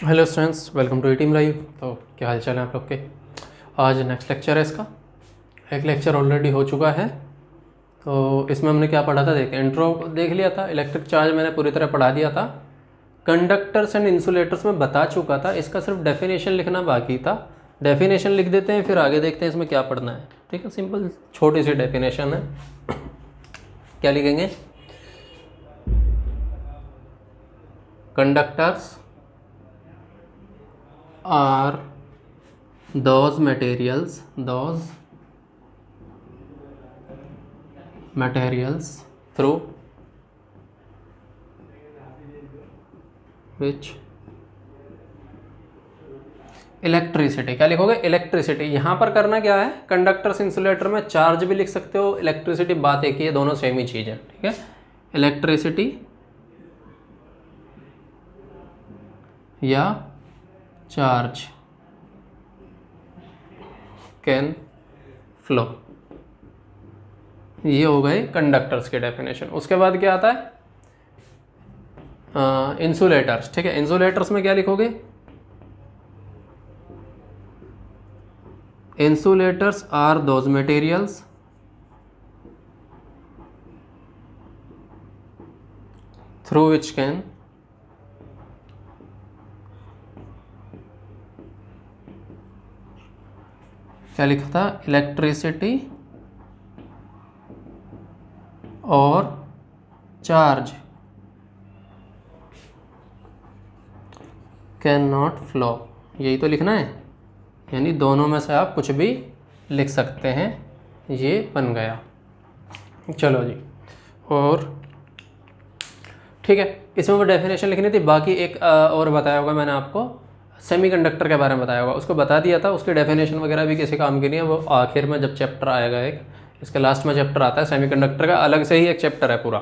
Hello students, welcome to team live. तो क्या हाल चाल है आप लोग के। आज नेक्स्ट लेक्चर है इसका। एक लेक्चर ऑलरेडी हो चुका है। तो इसमें हमने क्या पढ़ा था, देखिए इंट्रो देख लिया था। इलेक्ट्रिक चार्ज मैंने पूरी तरह पढ़ा दिया था। कंडक्टर्स एंड इंसुलेटर्स में बता चुका था, इसका सिर्फ डेफिनेशन लिखना बाकी था। डेफिनेशन लिख देते हैं, फिर आगे देखते हैं इसमें क्या पढ़ना है। ठीक है, सिंपल छोटी सी डेफिनेशन है। क्या लिखेंगे? Conductors are those materials through which electricity, क्या लिखोगे? इलेक्ट्रिसिटी। यहां पर करना क्या है, कंडक्टर्स इंसुलेटर में चार्ज भी लिख सकते हो, इलेक्ट्रिसिटी बात एक ही है, दोनों सेम ही चीज है। ठीक है, इलेक्ट्रिसिटी या चार्ज कैन फ्लो, ये हो गए कंडक्टर्स के डेफिनेशन। उसके बाद क्या आता है? इंसुलेटर्स। ठीक है, इंसुलेटर्स में क्या लिखोगे? Insulators are those materials through which can क्या लिखा था? इलेक्ट्रिसिटी और चार्ज कैन नॉट फ्लो, यही तो लिखना है। यानी दोनों में से आप कुछ भी लिख सकते हैं, ये बन गया। चलो जी, और ठीक है, इसमें वो डेफिनेशन लिखनी थी। बाकी एक और बताया होगा मैंने आपको, सेमीकंडक्टर के बारे में बताया होगा, उसको बता दिया था। उसकी डेफिनेशन वगैरह भी किसी काम की नहीं है, वो आखिर में जब चैप्टर आएगा, एक इसके लास्ट में चैप्टर आता है सेमीकंडक्टर का, अलग से ही एक चैप्टर है पूरा,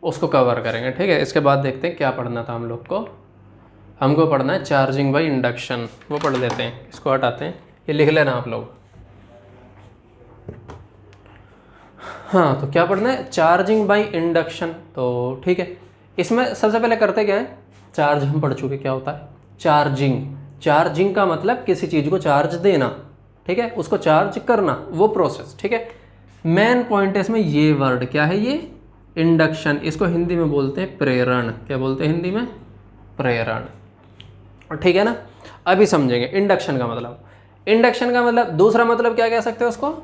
उसको कवर करेंगे। ठीक है, इसके बाद देखते हैं क्या पढ़ना था हम लोग को। हमको पढ़ना है चार्जिंग बाई इंडक्शन, वो पढ़ लेते हैं। इसको हटाते हैं, ये लिख लेना आप लोग। हाँ, तो क्या पढ़ना है? Charging by induction. तो ठीक है, इसमें सबसे पहले करते क्या है, चार्ज हम पढ़ चुके, क्या होता है चार्जिंग। चार्जिंग का मतलब किसी चीज़ को चार्ज देना, ठीक है, उसको चार्ज करना, वो प्रोसेस। ठीक है, मेन पॉइंट है इसमें ये वर्ड, क्या है ये? इंडक्शन। इसको हिंदी में बोलते हैं प्रेरण। क्या बोलते हैं हिंदी में? प्रेरण। ठीक है ना, अभी समझेंगे इंडक्शन का मतलब। इंडक्शन का मतलब दूसरा मतलब क्या कह सकते हो उसको?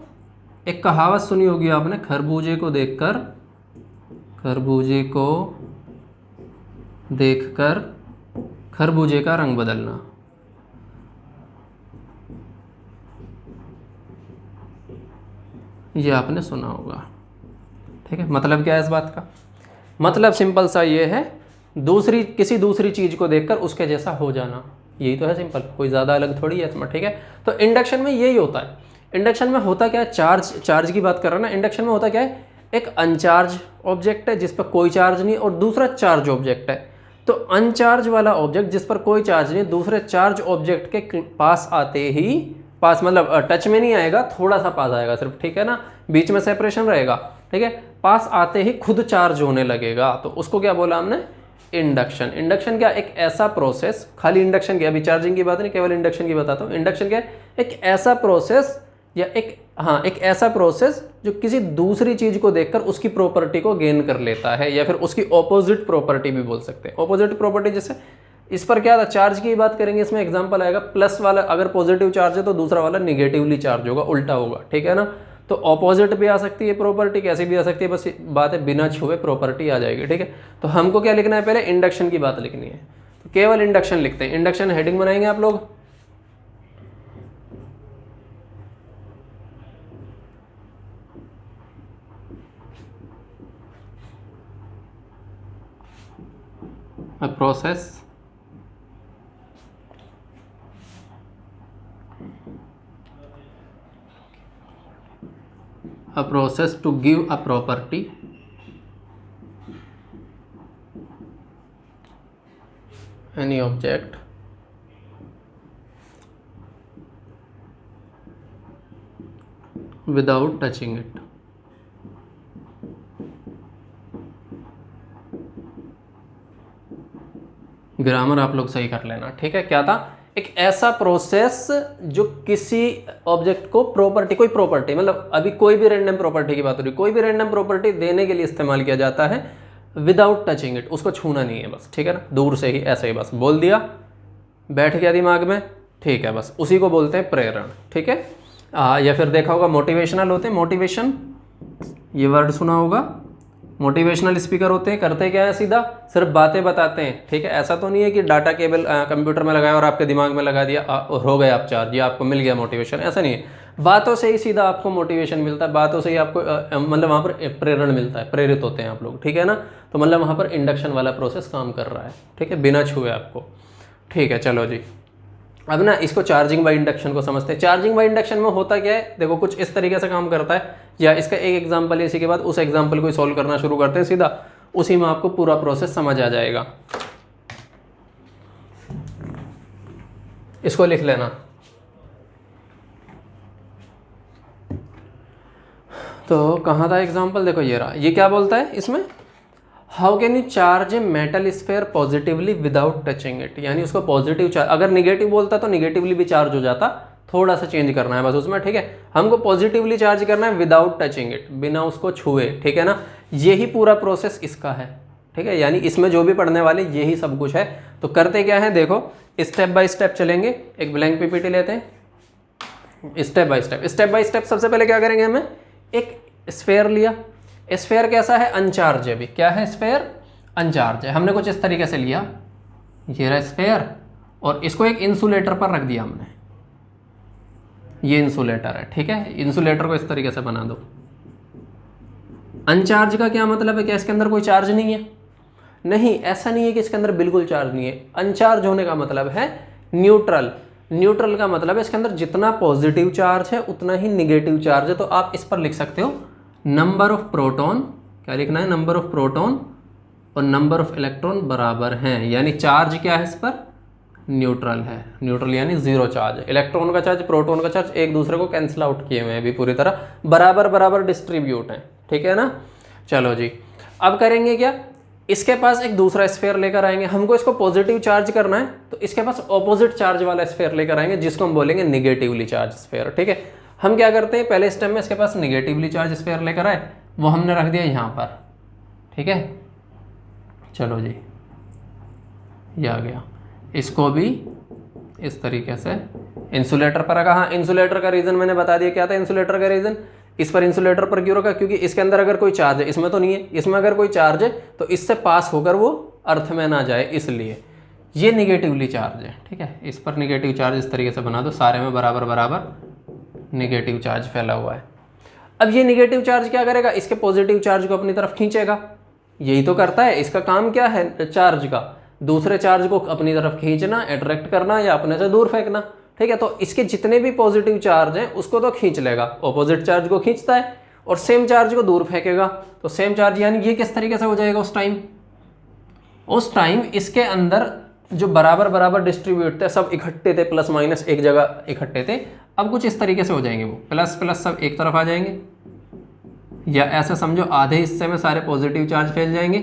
एक कहावत सुनी होगी आपने, खरबूजे को देखकर खरबूजे का रंग बदलना। ये आपने सुना होगा। ठीक है, मतलब क्या है इस बात का? मतलब सिंपल सा ये है, किसी दूसरी चीज को देखकर उसके जैसा हो जाना, यही तो है सिंपल, कोई ज़्यादा अलग थोड़ी है इसमें। ठीक है, तो इंडक्शन में यही होता है। इंडक्शन में होता क्या है? चार्ज की बात कर रहा है ना। इंडक्शन में होता क्या है, एक अनचार्ज ऑब्जेक्ट है जिस पर कोई चार्ज नहीं, और दूसरा चार्ज ऑब्जेक्ट है। तो अनचार्ज वाला ऑब्जेक्ट जिस पर कोई चार्ज नहीं, दूसरे चार्ज ऑब्जेक्ट के पास आते ही, पास मतलब टच में नहीं आएगा, थोड़ा सा पास आएगा सिर्फ, ठीक है ना, बीच में सेपरेशन रहेगा। ठीक है, पास आते ही खुद चार्ज होने लगेगा, तो उसको क्या बोला हमने? इंडक्शन। इंडक्शन क्या? एक ऐसा प्रोसेस, खाली इंडक्शन क्या, अभी चार्जिंग की बात नहीं, केवल इंडक्शन की बताता हूँ। इंडक्शन क्या है? एक ऐसा प्रोसेस, या एक ऐसा प्रोसेस जो किसी दूसरी चीज को देखकर उसकी प्रॉपर्टी को गेन कर लेता है, या फिर उसकी ऑपोजिट प्रॉपर्टी भी बोल सकते हैं। ऑपोजिट प्रॉपर्टी जैसे इस पर क्या था, चार्ज की बात करेंगे, इसमें एग्जांपल आएगा, प्लस वाला अगर पॉजिटिव चार्ज है तो दूसरा वाला निगेटिवली चार्ज होगा, उल्टा होगा। ठीक है ना, तो ऑपोजिट भी आ सकती है प्रॉपर्टी, कैसे भी आ सकती है, बस बात है बिना छुए प्रॉपर्टी आ जाएगी। ठीक है, तो हमको क्या लिखना है? पहले इंडक्शन की बात लिखनी है, तो केवल इंडक्शन लिखते हैं। इंडक्शन हेडिंग बनाएंगे आप लोग। A process to give a property any object without touching it. Grammar आप लोग सही कर लेना, ठीक है। क्या था? एक ऐसा प्रोसेस जो किसी ऑब्जेक्ट को प्रॉपर्टी, कोई प्रॉपर्टी, मतलब अभी कोई भी रैंडम प्रॉपर्टी की बात हो रही, कोई भी रैंडम प्रॉपर्टी देने के लिए इस्तेमाल किया जाता है विदाउट टचिंग इट, उसको छूना नहीं है बस, ठीक है ना, दूर से ही ऐसे ही बस बोल दिया, बैठ गया दिमाग में, ठीक है, बस उसी को बोलते हैं प्रेरण, ठीक है। या फिर देखा होगा मोटिवेशनल होते हैं, मोटिवेशन, ये वर्ड सुना होगा, मोटिवेशनल स्पीकर होते हैं, करते क्या है, सीधा सिर्फ बातें बताते हैं, ठीक है। ऐसा तो नहीं है कि डाटा केबल कंप्यूटर में लगाया और आपके दिमाग में लगा दिया और हो गए आप चार्ज, ये आपको मिल गया मोटिवेशन, ऐसा नहीं है। बातों से ही सीधा आपको मोटिवेशन मिलता है, बातों से ही आपको मतलब वहाँ पर प्रेरण मिलता है, प्रेरित होते हैं आप लोग, ठीक है ना। तो मतलब वहाँ पर इंडक्शन वाला प्रोसेस काम कर रहा है, ठीक है, बिना छुए आपको, ठीक है। चलो जी, अब ना इसको चार्जिंग बाय इंडक्शन को समझते हैं। चार्जिंग बाय इंडक्शन में होता क्या है, देखो कुछ इस तरीके से काम करता है, या इसका एक एग्जांपल, इसी के बाद उस एग्जांपल को सॉल्व करना शुरू करते हैं सीधा, उसी में आपको पूरा प्रोसेस समझ आ जाएगा। इसको लिख लेना। तो कहाँ था एग्जांपल, देखो ये रहा। ये क्या बोलता है इसमें, how can you charge a metal sphere positively without touching it, यानी उसको पॉजिटिव चार्ज, अगर निगेटिव बोलता तो निगेटिवली भी चार्ज हो जाता, थोड़ा सा चेंज करना है बस उसमें, ठीक है। हमको पॉजिटिवली चार्ज करना है विदाउट टचिंग इट, बिना उसको छुए, ठीक है ना। यही पूरा प्रोसेस इसका है, ठीक है, यानी इसमें जो भी पढ़ने वाले यही सब कुछ है। तो करते क्या है, देखो स्टेप बाय स्टेप चलेंगे। एक ब्लैंक पीपीटी लेते हैं, step by step, step by step. सबसे पहले क्या करेंगे, हमें एक स्फेयर लिया, स्फेयर कैसा है, अनचार्ज है, भी क्या है, स्फेयर अनचार्ज है। हमने कुछ इस तरीके से लिया, ये रहा स्फेयर, और इसको एक इंसुलेटर पर रख दिया हमने, ये इंसुलेटर है, ठीक है। इंसुलेटर को इस तरीके से बना दो। अनचार्ज का क्या मतलब है, क्या इसके अंदर कोई चार्ज नहीं है? नहीं, ऐसा नहीं है कि इसके अंदर बिल्कुल चार्ज नहीं है। अनचार्ज होने का मतलब है न्यूट्रल। न्यूट्रल का मतलब है इसके अंदर जितना पॉजिटिव चार्ज है उतना ही निगेटिव चार्ज है। तो आप इस पर लिख सकते हो नंबर ऑफ प्रोटॉन, क्या लिखना है, नंबर ऑफ प्रोटॉन और नंबर ऑफ इलेक्ट्रॉन बराबर हैं, यानी चार्ज क्या है इस पर, न्यूट्रल है। न्यूट्रल यानी जीरो चार्ज। इलेक्ट्रॉन का चार्ज, प्रोटॉन का चार्ज एक दूसरे को कैंसिल आउट किए हुए हैं, अभी पूरी तरह बराबर बराबर डिस्ट्रीब्यूट हैं, ठीक है ना। चलो जी, अब करेंगे क्या, इसके पास एक दूसरा स्फेयर लेकर आएंगे। हमको इसको पॉजिटिव चार्ज करना है, तो इसके पास ऑपोजिट चार्ज वाला स्फेयर लेकर आएंगे, जिसको हम बोलेंगे निगेटिवली चार्ज स्फेयर, ठीक है। हम क्या करते हैं, पहले स्टेप में इसके पास निगेटिवली चार्ज स्फेयर लेकर आए, वो हमने रख दिया यहाँ पर, ठीक है। चलो जी, ये आ गया। इसको भी इस तरीके से इंसुलेटर पर रखा। हाँ, इंसुलेटर का रीज़न मैंने बता दिया, क्या था इंसुलेटर का रीज़न। इस पर इंसुलेटर पर क्यों रखा, क्योंकि इसके अंदर अगर कोई चार्ज है, इसमें तो नहीं है, इसमें अगर कोई चार्ज है तो इससे पास होकर वो अर्थ में ना जाए, इसलिए ये निगेटिवली चार्ज है, ठीक है। इस पर निगेटिव चार्ज इस तरीके से बना दो, सारे में बराबर बराबर निगेटिव चार्ज फैला हुआ है। अब ये निगेटिव चार्ज क्या करेगा, इसके पॉजिटिव चार्ज को अपनी तरफ खींचेगा, यही तो करता है। इसका काम क्या है चार्ज का, दूसरे चार्ज को अपनी तरफ खींचना, अट्रैक्ट करना या अपने से दूर फेंकना, ठीक है। तो इसके जितने भी पॉजिटिव चार्ज हैं उसको तो खींच लेगा, ऑपोजिट चार्ज को खींचता है, और सेम चार्ज को दूर फेंकेगा। तो सेम चार्ज यानी ये किस तरीके से हो जाएगा, उस टाइम इसके अंदर जो बराबर बराबर डिस्ट्रीब्यूट थे, सब इकट्ठे थे, प्लस माइनस एक जगह इकट्ठे थे, अब कुछ इस तरीके से हो जाएंगे, वो प्लस प्लस सब एक तरफ आ जाएंगे, या ऐसा समझो आधे हिस्से में सारे पॉजिटिव चार्ज फैल जाएंगे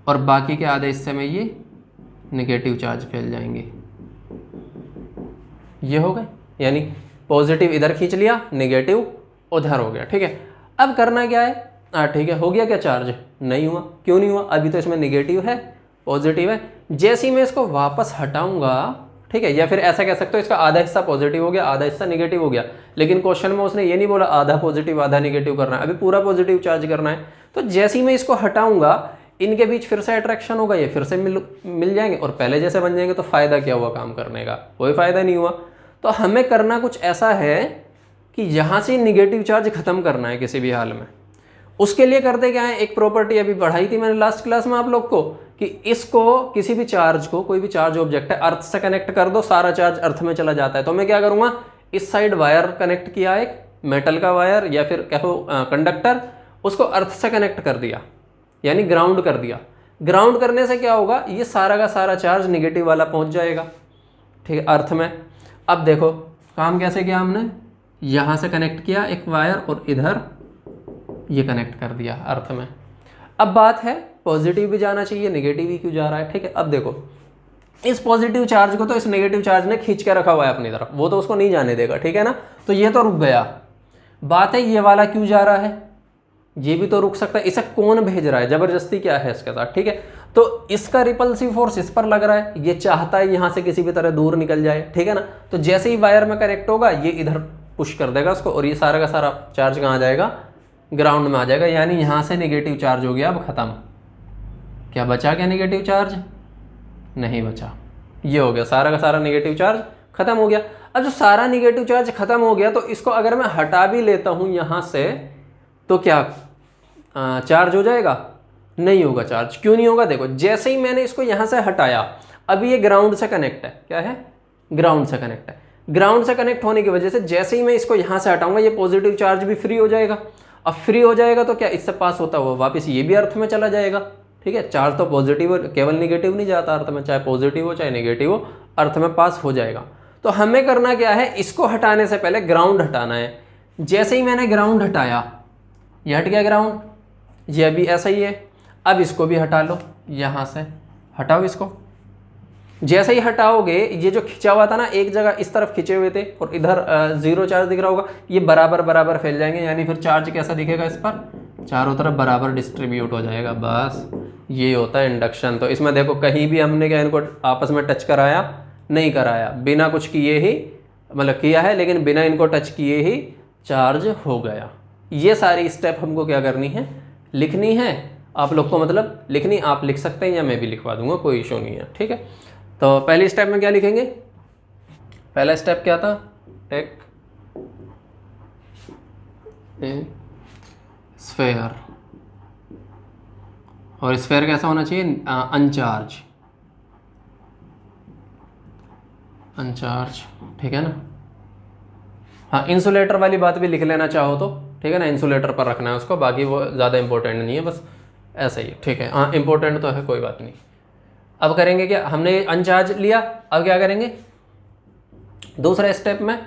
और बाकी के आधे हिस्से में ये नेगेटिव चार्ज फैल जाएंगे। ये हो गए, यानी पॉजिटिव इधर खींच लिया, नेगेटिव उधर हो गया, ठीक है। अब करना क्या है, ठीक है, हो गया क्या चार्ज, नहीं हुआ, क्यों नहीं हुआ, अभी तो इसमें नेगेटिव है, पॉजिटिव है। जैसे ही मैं इसको वापस हटाऊंगा, ठीक है, या फिर ऐसा कह सकते हो इसका आधा हिस्सा पॉजिटिव हो गया, आधा हिस्सा नेगेटिव हो गया, लेकिन क्वेश्चन में उसने ये नहीं बोला आधा पॉजिटिव आधा नेगेटिव करना है, अभी पूरा पॉजिटिव चार्ज करना है। तो जैसे ही मैं इसको हटाऊंगा, इनके बीच फिर से अट्रैक्शन होगा, ये फिर से मिल जाएंगे और पहले जैसे बन जाएंगे। तो फायदा क्या हुआ काम करने का, कोई फायदा नहीं हुआ। तो हमें करना कुछ ऐसा है कि यहाँ से निगेटिव चार्ज खत्म करना है किसी भी हाल में। उसके लिए करते क्या है, एक प्रॉपर्टी अभी बढ़ाई थी मैंने लास्ट क्लास में आप लोग को, कि इसको किसी भी चार्ज को, कोई भी चार्ज ऑब्जेक्ट है, अर्थ से कनेक्ट कर दो, सारा चार्ज अर्थ में चला जाता है। तो मैं क्या करूंगा, इस साइड वायर कनेक्ट किया, एक मेटल का वायर या फिर कहो कंडक्टर, उसको अर्थ से कनेक्ट कर दिया, यानी ग्राउंड कर दिया। ग्राउंड करने से क्या होगा, ये सारा का सारा चार्ज निगेटिव वाला पहुंच जाएगा, ठीक है, अर्थ में। अब देखो काम कैसे किया हमने, यहाँ से कनेक्ट किया एक वायर और इधर ये कनेक्ट कर दिया अर्थ में। अब बात है पॉजिटिव भी जाना चाहिए, नेगेटिव ही क्यों जा रहा है, ठीक है। अब देखो इस पॉजिटिव चार्ज को तो इस नेगेटिव चार्ज ने खींच के रखा हुआ है अपनी तरफ, वो तो उसको नहीं जाने देगा, ठीक है ना। तो ये तो रुक गया। बात है ये वाला क्यों जा रहा है, ये भी तो रुक सकता है। इसे कौन भेज रहा है, जबरदस्ती क्या है इसके साथ, ठीक है। तो इसका रिपल्सिव फोर्स इस पर लग रहा है, ये चाहता है यहां से किसी भी तरह दूर निकल जाए, ठीक है ना। तो जैसे ही वायर में कनेक्ट होगा ये इधर पुश कर देगा उसको, और ये सारा का सारा चार्ज कहाँ आ जाएगा, ग्राउंड में आ जाएगा। यानी यहां से नेगेटिव चार्ज हो गया अब खत्म। क्या बचा क्या नेगेटिव चार्ज, नहीं बचा। ये हो गया सारा का सारा नेगेटिव चार्ज खत्म हो गया। अब जो सारा नेगेटिव चार्ज खत्म हो गया, तो इसको अगर मैं हटा भी लेता हूं यहां से, तो क्या चार्ज हो जाएगा, नहीं होगा चार्ज। क्यों नहीं होगा, देखो जैसे ही मैंने इसको यहां से हटाया, अभी ये ग्राउंड से कनेक्ट है, क्या है, ग्राउंड से कनेक्ट है। ग्राउंड से कनेक्ट होने की वजह से जैसे ही मैं इसको यहां से हटाऊंगा, ये पॉजिटिव चार्ज भी फ्री हो जाएगा। अब फ्री हो जाएगा तो क्या इससे पास होता हुआ वापस ये भी अर्थ में चला जाएगा, ठीक है। चार्ज तो पॉजिटिव, केवल नेगेटिव नहीं जाता अर्थ में, चाहे पॉजिटिव हो चाहे नेगेटिव हो, अर्थ में पास हो जाएगा। तो हमें करना क्या है, इसको हटाने से पहले ग्राउंड हटाना है। जैसे ही मैंने ग्राउंड हटाया, ये हट गया ग्राउंड, ये भी ऐसा ही है। अब इसको भी हटा लो, यहां से हटाओ इसको। जैसे ही हटाओगे, ये जो खिंचा हुआ था ना एक जगह इस तरफ खिंचे हुए थे, और इधर जीरो चार्ज दिख रहा होगा, ये बराबर बराबर फैल जाएंगे। यानी फिर चार्ज कैसा दिखेगा, इस पर चारों तरफ बराबर डिस्ट्रीब्यूट हो जाएगा। बस ये होता है इंडक्शन। तो इसमें देखो कहीं भी हमने क्या इनको आपस में टच कराया, नहीं कराया, बिना कुछ किए ही, मतलब किया है लेकिन बिना इनको टच किए ही चार्ज हो गया। ये सारी स्टेप हमको क्या करनी है, लिखनी है। आप लोग को मतलब लिखनी, आप लिख सकते हैं या मैं भी लिखवा दूंगा, कोई इशू नहीं है, ठीक है। तो पहली स्टेप में क्या लिखेंगे, पहला स्टेप क्या था, टेक ए स्फेयर, और स्फेयर कैसा होना चाहिए, अनचार्ज, अनचार्ज, ठीक है ना। हाँ इंसुलेटर वाली बात भी लिख लेना चाहो तो, ठीक है ना, इंसुलेटर पर रखना है उसको, बाकी वो ज़्यादा इंपॉर्टेंट नहीं है, बस ऐसा ही है, ठीक है। हाँ इंपॉर्टेंट तो है, कोई बात नहीं। अब करेंगे क्या, हमने अनचार्ज लिया, अब क्या करेंगे दूसरे स्टेप में,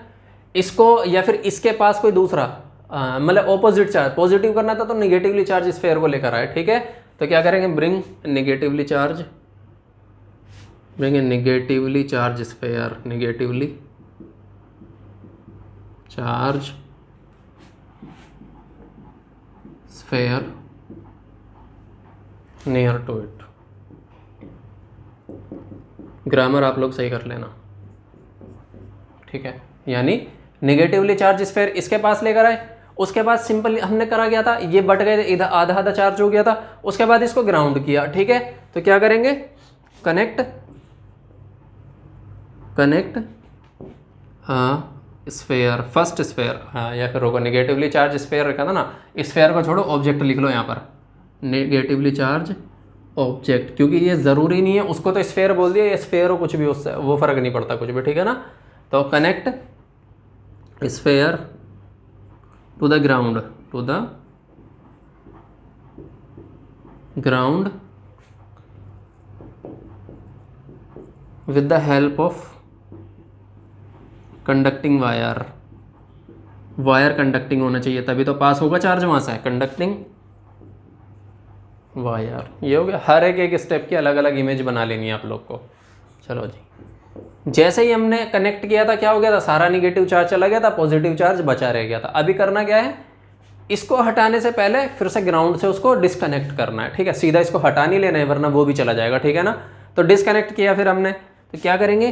इसको या फिर इसके पास कोई दूसरा मतलब ऑपोजिट चार्ज, पॉजिटिव करना था तो निगेटिवली चार्ज स्फेयर को लेकर आए, ठीक है। तो क्या करेंगे, bring negatively charge, bring a negatively charge sphere, negatively charge sphere near to it. Grammar आप लोग सही कर लेना, ठीक है। यानी नेगेटिवली चार्ज स्फेयर इसके पास लेकर आए, उसके बाद सिंपल हमने करा गया था, ये बट गए थे, इधर आधा आधा चार्ज हो गया था, उसके बाद इसको ग्राउंड किया, ठीक है। तो क्या करेंगे, कनेक्ट, कनेक्ट हाँ स्फेयर, फर्स्ट स्फेयर, हाँ या फिर होगा नेगेटिवली चार्ज स्फेयर रखा था ना, स्फेयर को छोड़ो ऑब्जेक्ट लिख लो यहाँ पर, नेगेटिवली चार्ज ऑब्जेक्ट, क्योंकि ये ज़रूरी नहीं है, उसको तो स्फेयर बोल दिया, ये स्फेयर हो कुछ भी, उससे वो फ़र्क नहीं पड़ता कुछ भी, ठीक है ना। तो connect sphere to the ground, to the ground with the help of conducting wire, wire conducting होना चाहिए तभी तो पास होगा चार्ज वहाँ से, कंडक्टिंग वायर। ये हो गया, हर एक स्टेप की अलग अलग इमेज बना लेनी है आप लोग को। चलो जी, जैसे ही हमने कनेक्ट किया था क्या हो गया था, सारा निगेटिव चार्ज चला गया था, पॉजिटिव चार्ज बचा रह गया था। अभी करना क्या है, इसको हटाने से पहले फिर से ग्राउंड से उसको डिस्कनेक्ट करना है, ठीक है। सीधा इसको हटा नहीं लेना है वरना वो भी चला जाएगा, ठीक है ना। तो डिस्कनेक्ट किया फिर हमने, तो क्या करेंगे,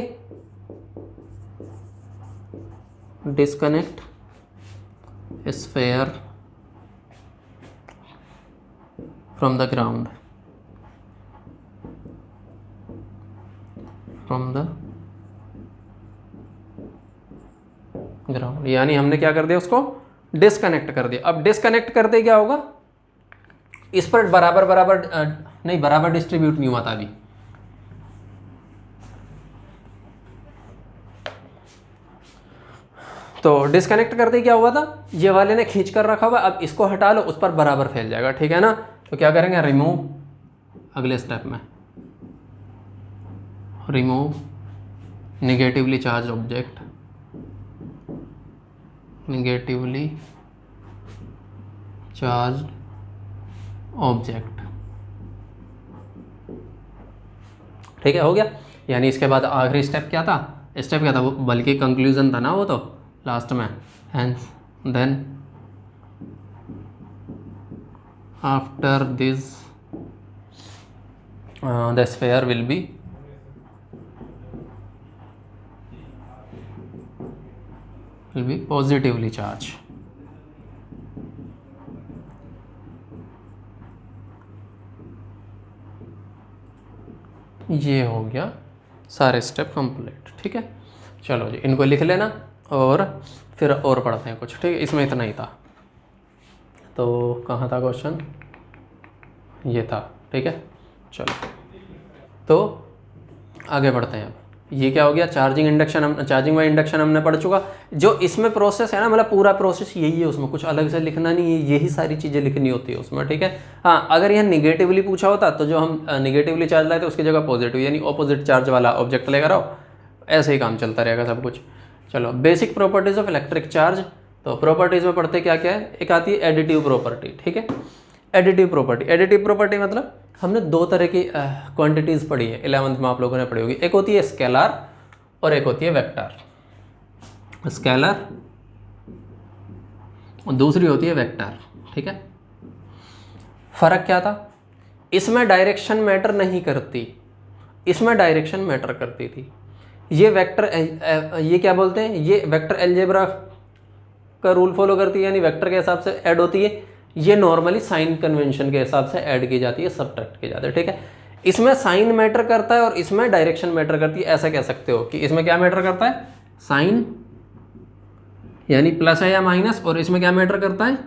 disconnect sphere from the ground, from the ground, यानी हमने क्या कर दिया, उसको डिस्कनेक्ट कर दिया। अब डिस्कनेक्ट करते क्या होगा, इस पर बराबर बराबर नहीं, बराबर डिस्ट्रीब्यूट नहीं हुआ था अभी, तो डिस्कनेक्ट करते क्या हुआ था, ये वाले ने खींच कर रखा हुआ, अब इसको हटा लो, उस पर बराबर फैल जाएगा, ठीक है ना। तो क्या करेंगे, रिमूव, अगले स्टेप में remove negatively charge object, negatively charge object, ठीक है, हो गया। यानी इसके बाद आखिरी स्टेप क्या था, स्टेप क्या था वो, बल्कि कंक्लूजन था ना वो तो लास्ट में। Hence then after this the sphere will be positively charge. ये हो गया सारे स्टेप कंप्लीट। ठीक है, चलो जी इनको लिख लेना और फिर और पढ़ते हैं कुछ। ठीक है, इसमें इतना ही था। तो कहाँ था क्वेश्चन, ये था। ठीक है, चलो तो आगे बढ़ते हैं। अब ये क्या हो गया, charging induction, charging by induction हमने पढ़ चुका। जो इसमें प्रोसेस है ना, मतलब पूरा प्रोसेस यही है, उसमें कुछ अलग से लिखना नहीं है, यही सारी चीज़ें लिखनी होती है उसमें। ठीक है, हाँ अगर यह निगेटिवली पूछा होता तो जो हम निगेटिवली चार्ज लाए थे उसकी जगह पॉजिटिव यानी ऑपोजिट चार्ज वाला ऑब्जेक्ट लेकर आओ, ऐसे ही काम चलता रहेगा सब कुछ। चलो basic properties of electric charge. तो प्रॉपर्टीज में पढ़ते क्या क्या है, एक आती है एडिटिव प्रॉपर्टी। ठीक है, एडिटिव प्रॉपर्टी मतलब हमने दो तरह की क्वांटिटीज़ पढ़ी है 11th में, आप लोगों ने पढ़ी होगी। एक होती है स्केलर और एक होती है वेक्टर। स्केलर और दूसरी होती है वेक्टर। ठीक है, फर्क क्या था, इसमें डायरेक्शन मैटर नहीं करती, इसमें डायरेक्शन मैटर करती थी। ये वेक्टर ये क्या बोलते हैं, ये वेक्टर अलजेब्रा का रूल फॉलो करती है, यानी वेक्टर के हिसाब से ऐड होती है। ये नॉर्मली साइन कन्वेंशन के हिसाब से ऐड की जाती है, सब्ट्रैक्ट की जाती है। ठीक है, इसमें साइन मैटर करता है और इसमें डायरेक्शन मैटर करती है। ऐसा कह सकते हो कि इसमें क्या मैटर करता है, साइन यानी प्लस है या माइनस, और इसमें क्या मैटर करता है,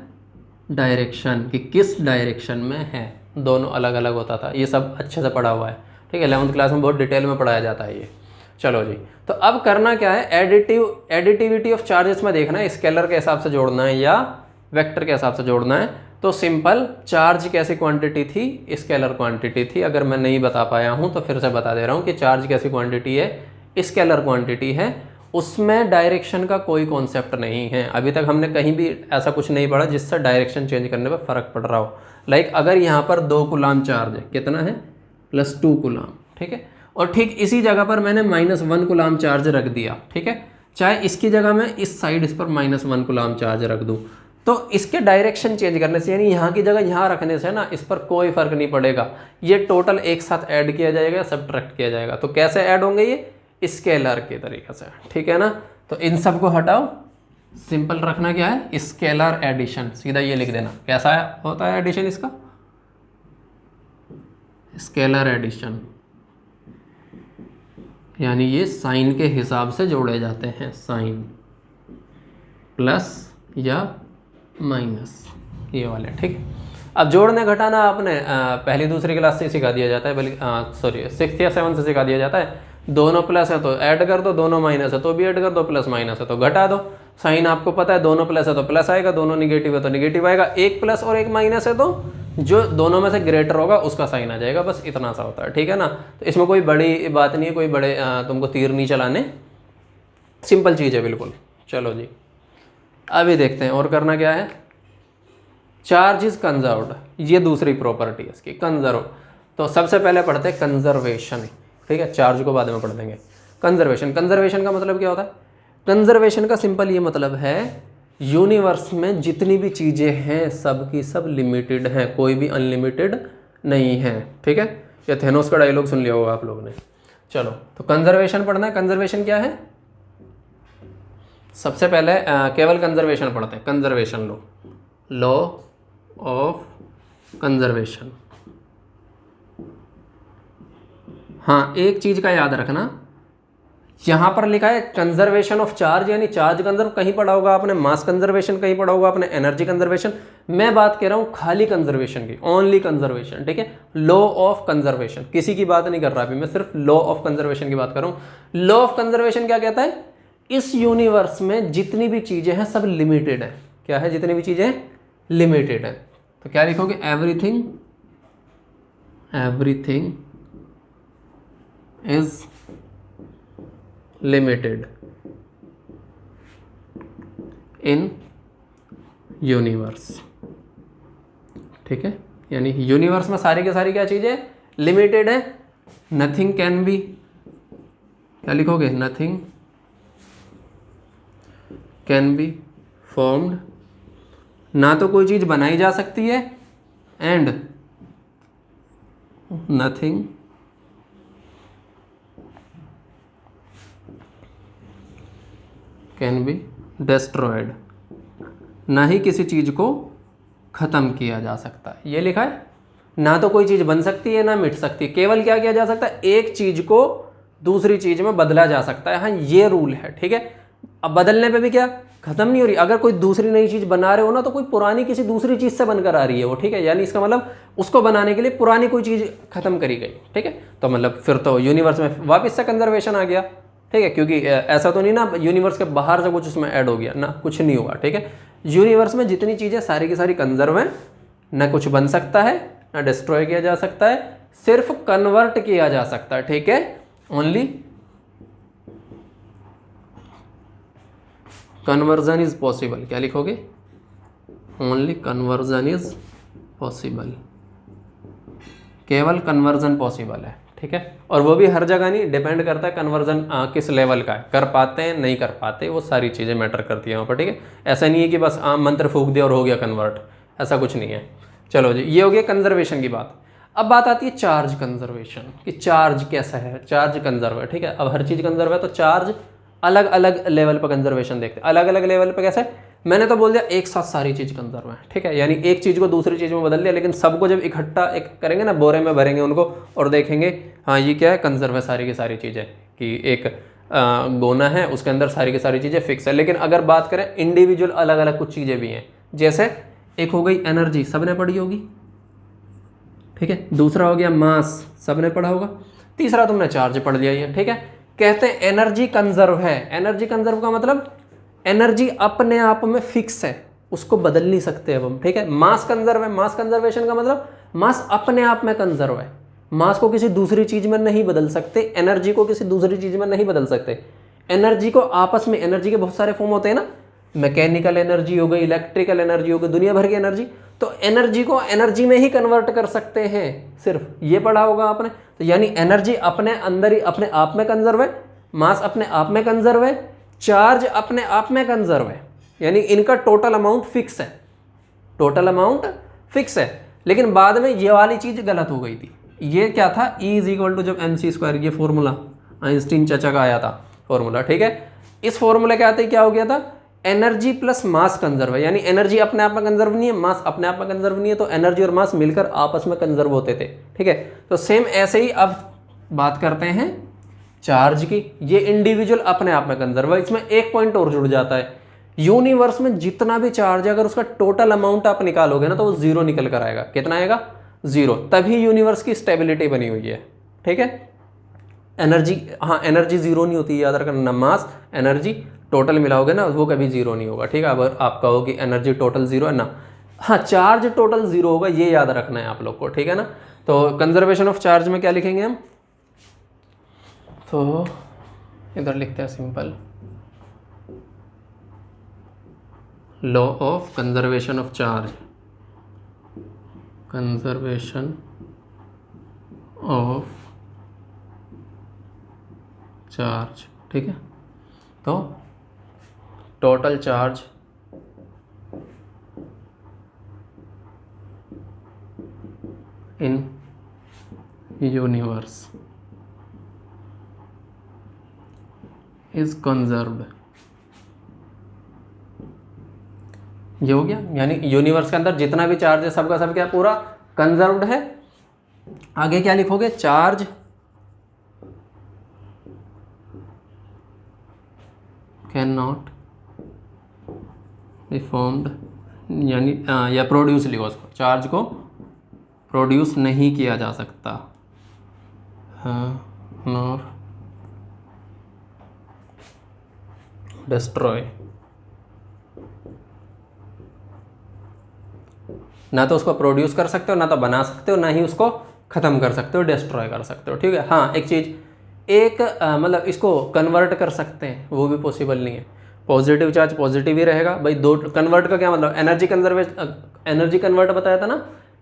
डायरेक्शन, कि किस डायरेक्शन में है। दोनों अलग अलग होता था, ये सब अच्छे से पढ़ा हुआ है। ठीक है, 11th क्लास में बहुत डिटेल में पढ़ाया जाता है ये। चलो जी, तो अब करना क्या है, एडिटिविटी ऑफ चार्जेस में देखना है, स्केलर के हिसाब से जोड़ना है या वेक्टर के हिसाब से जोड़ना है। तो सिंपल, चार्ज कैसी क्वांटिटी थी, स्केलर क्वांटिटी थी। अगर मैं नहीं बता पाया हूं तो फिर से बता दे रहा हूं कि चार्ज कैसी क्वांटिटी है, स्केलर क्वांटिटी है, उसमें डायरेक्शन का कोई कॉन्सेप्ट नहीं है। अभी तक हमने कहीं भी ऐसा कुछ नहीं पढ़ा जिससे डायरेक्शन चेंज करने पर फर्क पड़ रहा हो। लाइक अगर यहाँ पर 2 कूलाम चार्ज है, कितना है, +2 कूलाम। ठीक है, और ठीक इसी जगह पर मैंने -1 कूलाम चार्ज रख दिया। ठीक है, चाहे इसकी जगह मैं इस साइड इस पर -1 कूलाम चार्ज रख दूं, तो इसके डायरेक्शन चेंज करने से, यानी यहाँ की जगह यहाँ रखने से ना, इस पर कोई फर्क नहीं पड़ेगा। ये टोटल एक साथ ऐड किया जाएगा, सब्ट्रैक्ट किया जाएगा। तो कैसे ऐड होंगे, ये स्केलर के तरीके से। ठीक है ना, तो इन सब को हटाओ, सिंपल रखना क्या है, स्केलर एडिशन, सीधा ये लिख देना। कैसा होता है एडिशन इसका, स्केलर एडिशन, यानी ये साइन के हिसाब से जोड़े जाते हैं, साइन प्लस या माइनस, ये वाले। ठीक है, अब जोड़ने घटाना आपने पहली दूसरी क्लास से सिखा दिया जाता है, बल्कि सॉरी 6th या 7th से सिखा दिया जाता है। दोनों प्लस है तो ऐड कर दो, दोनों माइनस है तो भी ऐड कर दो, प्लस माइनस है तो घटा दो। साइन आपको पता है, दोनों प्लस है तो प्लस आएगा, दोनों निगेटिव है तो निगेटिव आएगा। एक प्लस और एक माइनस है तो जो दोनों में से ग्रेटर होगा उसका साइन आ जाएगा, बस इतना सा होता है। ठीक है ना, तो इसमें कोई बड़ी बात नहीं है, कोई बड़े तुमको तीर नहीं चलाने, सिंपल चीज़ है बिल्कुल। चलो जी, अभी देखते हैं और करना क्या है। चार्ज इज कंजर्व्ड, ये दूसरी प्रॉपर्टी है इसकी, कंजर्व। तो सबसे पहले पढ़ते हैं कंजर्वेशन। ठीक है, चार्ज को बाद में पढ़ देंगे। कंजर्वेशन का मतलब क्या होता है, कंजर्वेशन का सिंपल ये मतलब है, यूनिवर्स में जितनी भी चीज़ें हैं सब की सब लिमिटेड हैं, कोई भी अनलिमिटेड नहीं है। ठीक है, ये थेनोस का डायलॉग सुन लिया होगा आप लोगों ने। चलो, तो कंजर्वेशन पढ़ना है। कंजर्वेशन क्या है, सबसे पहले केवल कंजर्वेशन पढ़ते हैं। Conservation law of conservation. हाँ, एक चीज़ का याद रखना, यहाँ पर लिखा है कंजर्वेशन ऑफ चार्ज, यानी चार्ज कंजर्व कहीं पढ़ा होगा आपने, मास कंजर्वेशन कहीं पढ़ा होगा आपने, एनर्जी कंजर्वेशन। मैं बात कर रहा हूँ खाली कंजर्वेशन की, ओनली कंजर्वेशन। ठीक है, लॉ ऑफ कंजर्वेशन, किसी की बात नहीं कर रहा अभी मैं, सिर्फ लॉ ऑफ कंजर्वेशन की बात कर रहा हूँ। लॉ ऑफ कंजर्वेशन क्या कहता है, इस यूनिवर्स में जितनी भी चीज़ें हैं सब लिमिटेड है। क्या है, जितनी भी चीज़ें लिमिटेड है। तो क्या लिखोगे, everything is limited in universe. ठीक है, यानी यूनिवर्स में सारी की सारी क्या चीज़ें लिमिटेड है, नथिंग कैन बी, क्या लिखोगे, नथिंग कैन बी फॉर्म्ड, ना तो कोई चीज़ बनाई जा सकती है, and nothing can be destroyed, ना ही किसी चीज़ को ख़त्म किया जा सकता है। ये लिखा है, ना तो कोई चीज़ बन सकती है ना मिट सकती है, केवल क्या किया जा सकता है, एक चीज़ को दूसरी चीज़ में बदला जा सकता है। हाँ, ये रूल है, ठीक है। अब बदलने पे भी क्या खत्म नहीं हो रही, अगर कोई दूसरी नई चीज़ बना रहे हो ना तो कोई पुरानी किसी दूसरी चीज़ से बनकर आ रही है वो, ठीक है। यानी इसका मतलब उसको बनाने के लिए पुरानी कोई चीज़ खत्म करी गई, ठीक है। तो मतलब फिर तो यूनिवर्स में वापस से कंजर्वेशन आ गया, ठीक है, क्योंकि ऐसा तो नहीं ना यूनिवर्स के बाहर से कुछ उसमें ऐड हो गया ना, कुछ नहीं हुआ, ठीक है। यूनिवर्स में जितनी चीज़ें सारी की सारी कंजर्व हैं, ना कुछ बन सकता है ना डिस्ट्रॉय किया जा सकता है, सिर्फ कन्वर्ट किया जा सकता है, ठीक है। ओनली कन्वर्जन इज पॉसिबल, क्या लिखोगे, ओनली कन्वर्जन इज पॉसिबल, केवल कन्वर्जन पॉसिबल है, ठीक है। और वो भी हर जगह नहीं, डिपेंड करता है कन्वर्जन किस लेवल का है, कर पाते हैं नहीं कर पाते, वो सारी चीज़ें मैटर करती हैं वहाँ पर, ठीक है। ऐसा नहीं है कि बस मंत्र फूंक दिया और हो गया कन्वर्ट, ऐसा कुछ नहीं है। चलो जी, ये हो गया कंजर्वेशन की बात। अब बात आती है चार्ज कंजर्वेशन, कि चार्ज कैसा है, चार्ज कंजर्व है, ठीक है। अब हर चीज़ कंजर्व है तो चार्ज अलग अलग लेवल पर कंजर्वेशन देखते हैं, अलग अलग लेवल पर कैसे, मैंने तो बोल दिया एक साथ सारी चीज़ कंजर्व है, ठीक है। यानी एक चीज़ को दूसरी चीज़ में बदल दिया, लेकिन सबको जब इकट्ठा एक करेंगे ना, बोरे में भरेंगे उनको और देखेंगे हाँ ये क्या है, कंजर्व है सारी की सारी चीज़ें, कि एक गोना है उसके अंदर सारी की सारी चीज़ें फिक्स है। लेकिन अगर बात करें इंडिविजुअल अलग अलग कुछ चीज़ें भी हैं, जैसे एक हो गई एनर्जी, सबने पढ़ी होगी, ठीक है। दूसरा हो गया मास, सबने पढ़ा होगा। तीसरा तुमने चार्ज पढ़ लिया है, ठीक है। कहते हैं एनर्जी कंजर्व है। एनर्जी कंजर्व का मतलब एनर्जी अपने आप में फिक्स है, उसको बदल नहीं सकते अब हम, ठीक है। मास कंजर्व है, मास कंजर्वेशन का मतलब मास अपने आप में कंजर्व है, मास को किसी दूसरी चीज में नहीं बदल सकते, एनर्जी को किसी दूसरी चीज में नहीं बदल सकते। एनर्जी को आपस में, एनर्जी के बहुत सारे फॉर्म होते हैं ना, मैकेनिकल एनर्जी हो गई, इलेक्ट्रिकल एनर्जी हो गई, दुनिया भर की एनर्जी, तो एनर्जी को एनर्जी में ही कन्वर्ट कर सकते हैं, सिर्फ ये पढ़ा होगा आपने। तो यानी एनर्जी अपने अंदर ही अपने आप में कंजर्व है, मास अपने आप में कंजर्व है, चार्ज अपने आप में कंजर्व है, यानी इनका टोटल अमाउंट फिक्स है, टोटल अमाउंट फिक्स है। लेकिन बाद में ये वाली चीज गलत हो गई थी। ये क्या था, E इज इक्वल टू जब mc², ये फॉर्मूला आइंस्टीन चाचा का आया था फॉर्मूला, ठीक है। इस फॉर्मूले के आते ही क्या हो गया था, एनर्जी प्लस मास कंजर्व है, यानी एनर्जी अपने आप में कंजर्व नहीं है, मास अपने आप में कंजर्व नहीं है, तो एनर्जी और मास मिलकर आपस में कंजर्व होते थे, ठीक है। तो सेम ऐसे ही अब बात करते हैं चार्ज की, ये इंडिविजुअल अपने आप में कंजर्व है। इसमें एक पॉइंट और जुड़ जाता है, यूनिवर्स में जितना भी चार्ज है अगर उसका टोटल अमाउंट आप निकालोगे ना तो वो जीरो निकल कर आएगा। कितना आएगा, जीरो। तभी यूनिवर्स की स्टेबिलिटी बनी हुई है, ठीक है। एनर्जी, हाँ एनर्जी जीरो नहीं होती, याद रखना, मास एनर्जी टोटल मिलाओगे ना वो कभी जीरो नहीं होगा, ठीक है। अब आप कहो कि एनर्जी टोटल जीरो है ना, हाँ चार्ज टोटल जीरो होगा, ये याद रखना है आप लोग को, ठीक है ना। तो कंजर्वेशन ऑफ चार्ज में क्या लिखेंगे हम, तो इधर लिखते हैं simple, law of conservation of charge, conservation of charge, ठीक है। तो total charge in universe is conserved, ये हो गया। यानी यूनिवर्स के अंदर जितना भी चार्ज है सबका सब क्या पूरा कंजर्व्ड है। आगे क्या लिखोगे, charge can not be formed, यानी या प्रोड्यूस लिखो उसको, चार्ज को प्रोड्यूस नहीं किया जा सकता, नॉर डिस्ट्रॉय, ना तो उसको प्रोड्यूस कर सकते हो, ना तो बना सकते हो, ना ही उसको ख़त्म कर सकते हो, डिस्ट्रॉय कर सकते हो, ठीक है। हाँ एक चीज़, एक मतलब इसको कन्वर्ट कर सकते हैं, वो भी पॉसिबल नहीं है। पॉजिटिव चार्ज पॉजिटिव ही रहेगा भाई, दो कन्वर्ट का क्या मतलब, एनर्जी कंजर्वेशन, एनर्जी कन्वर्ट बताया था ना,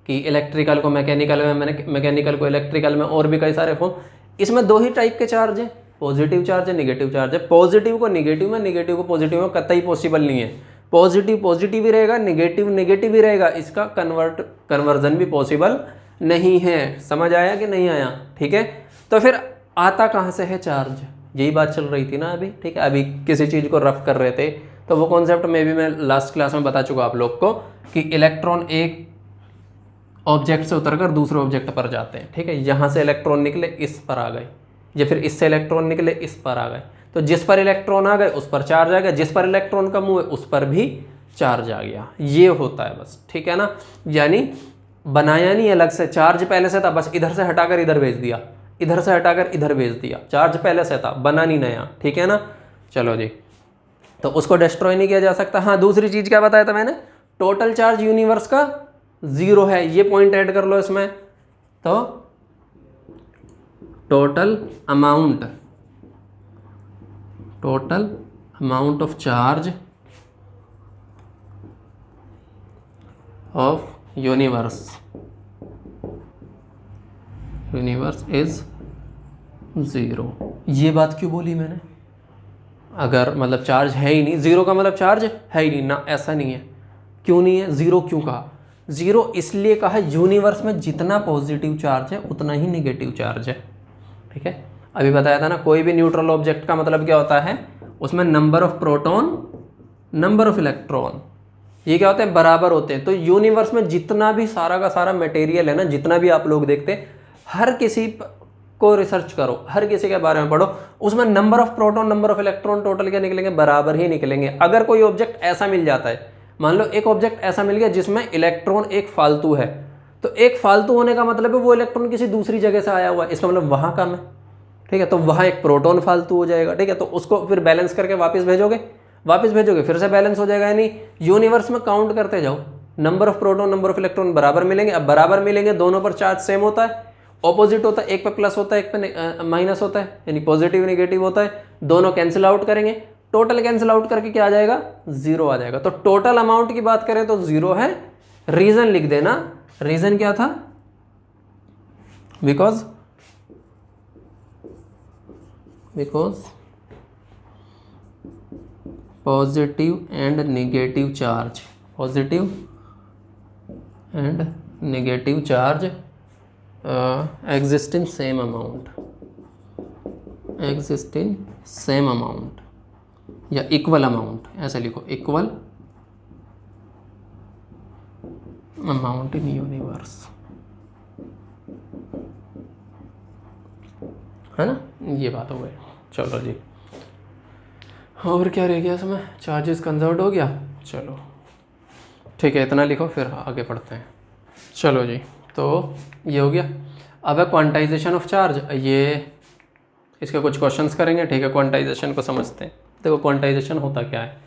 कि इलेक्ट्रिकल को मैकेनिकल में, मैंने मैकेनिकल को इलेक्ट्रिकल में, और भी कई सारे फॉर्म। इसमें दो ही टाइप के चार्ज हैं, पॉजिटिव चार्ज है, निगेटिव चार्ज है। पॉजिटिव को निगेटिव में, निगेटिव को पॉजिटिव में कतई पॉसिबल नहीं है। पॉजिटिव पॉजिटिव ही रहेगा, निगेटिव निगेटिव ही रहेगा, इसका कन्वर्जन भी पॉसिबल नहीं है। समझ आया कि नहीं आया? ठीक है, तो फिर आता कहाँ से है चार्ज, यही बात चल रही थी ना अभी। ठीक है, अभी किसी चीज़ को रफ कर रहे थे, तो वो कॉन्सेप्ट में भी मैं लास्ट क्लास में बता चुका आप लोग को कि इलेक्ट्रॉन एक ऑब्जेक्ट से उतरकर दूसरे ऑब्जेक्ट पर जाते हैं। ठीक है, यहाँ से इलेक्ट्रॉन निकले इस पर आ गए, या फिर इससे इलेक्ट्रॉन निकले इस पर आ गए, तो जिस पर इलेक्ट्रॉन आ गए उस पर चार्ज आ गया, जिस पर इलेक्ट्रॉन कम हुए उस पर भी चार्ज आ गया। ये होता है बस। ठीक है ना, यानी बनाया नहीं अलग से, चार्ज पहले से था, बस इधर से हटाकर इधर भेज दिया, इधर से हटाकर इधर भेज दिया, चार्ज पहले से था, बना नहीं नया। ठीक है ना, चलो जी, तो उसको डिस्ट्रॉय नहीं किया जा सकता। हाँ, दूसरी चीज़ क्या बताया था मैंने, टोटल चार्ज यूनिवर्स का 0 है, ये पॉइंट ऐड कर लो इसमें। तो total amount of charge of universe is 0। ये बात क्यों बोली मैंने? अगर मतलब चार्ज है ही नहीं, 0 का मतलब चार्ज है ही नहीं ना, ऐसा नहीं है। क्यों नहीं है? 0 क्यों कहा? 0 इसलिए कहा, यूनिवर्स में जितना पॉजिटिव चार्ज है उतना ही निगेटिव चार्ज है। ठीक है, अभी बताया था ना, कोई भी न्यूट्रल ऑब्जेक्ट का मतलब क्या होता है, उसमें number of proton, number of electron, ये क्या होते हैं, बराबर होते हैं। तो यूनिवर्स में जितना भी सारा का सारा मटेरियल है ना, जितना भी आप लोग देखते हैं, हर किसी को रिसर्च करो, हर किसी के बारे में पढ़ो, उसमें number of proton, number of electron total क्या निकलेंगे, बराबर ही निकलेंगे। अगर कोई ऑब्जेक्ट ऐसा मिल जाता है, मान लो एक ऑब्जेक्ट ऐसा मिल गया जिसमें इलेक्ट्रॉन एक फालतू है, तो एक फालतू होने का मतलब है वो इलेक्ट्रॉन किसी दूसरी जगह से आया हुआ है, इसका मतलब वहाँ कम है। ठीक है, तो वहाँ एक प्रोटॉन फालतू हो जाएगा। ठीक है, तो उसको फिर बैलेंस करके वापस भेजोगे, फिर से बैलेंस हो जाएगा। यानी यूनिवर्स में काउंट करते जाओ, number of proton, number of electron बराबर मिलेंगे। अब बराबर मिलेंगे, दोनों पर चार्ज सेम होता है, ऑपोजिट होता है, एक पे प्लस होता है, एक पे माइनस होता है, यानी पॉजिटिव निगेटिव होता है, दोनों कैंसिल आउट करेंगे, टोटल कैंसिल आउट करके क्या आ जाएगा, 0 आ जाएगा। तो टोटल अमाउंट की बात करें तो 0 है। रीजन लिख देना, रीजन क्या था, because positive and negative charge exist in same amount या इक्वल अमाउंट, ऐसे लिखो, इक्वल अमाउंट इन यूनिवर्स, है ना, ये बात हो गई। चलो जी, और क्या रह गया इसमें, चार्जेस कंजर्व हो गया। चलो ठीक है, इतना लिखो, फिर आगे पढ़ते हैं। चलो जी, तो ये हो गया। अब है क्वांटाइजेशन ऑफ चार्ज, ये इसके कुछ क्वेश्चंस करेंगे। ठीक है, क्वांटाइजेशन को समझते हैं। देखो क्वांटाइजेशन होता क्या है।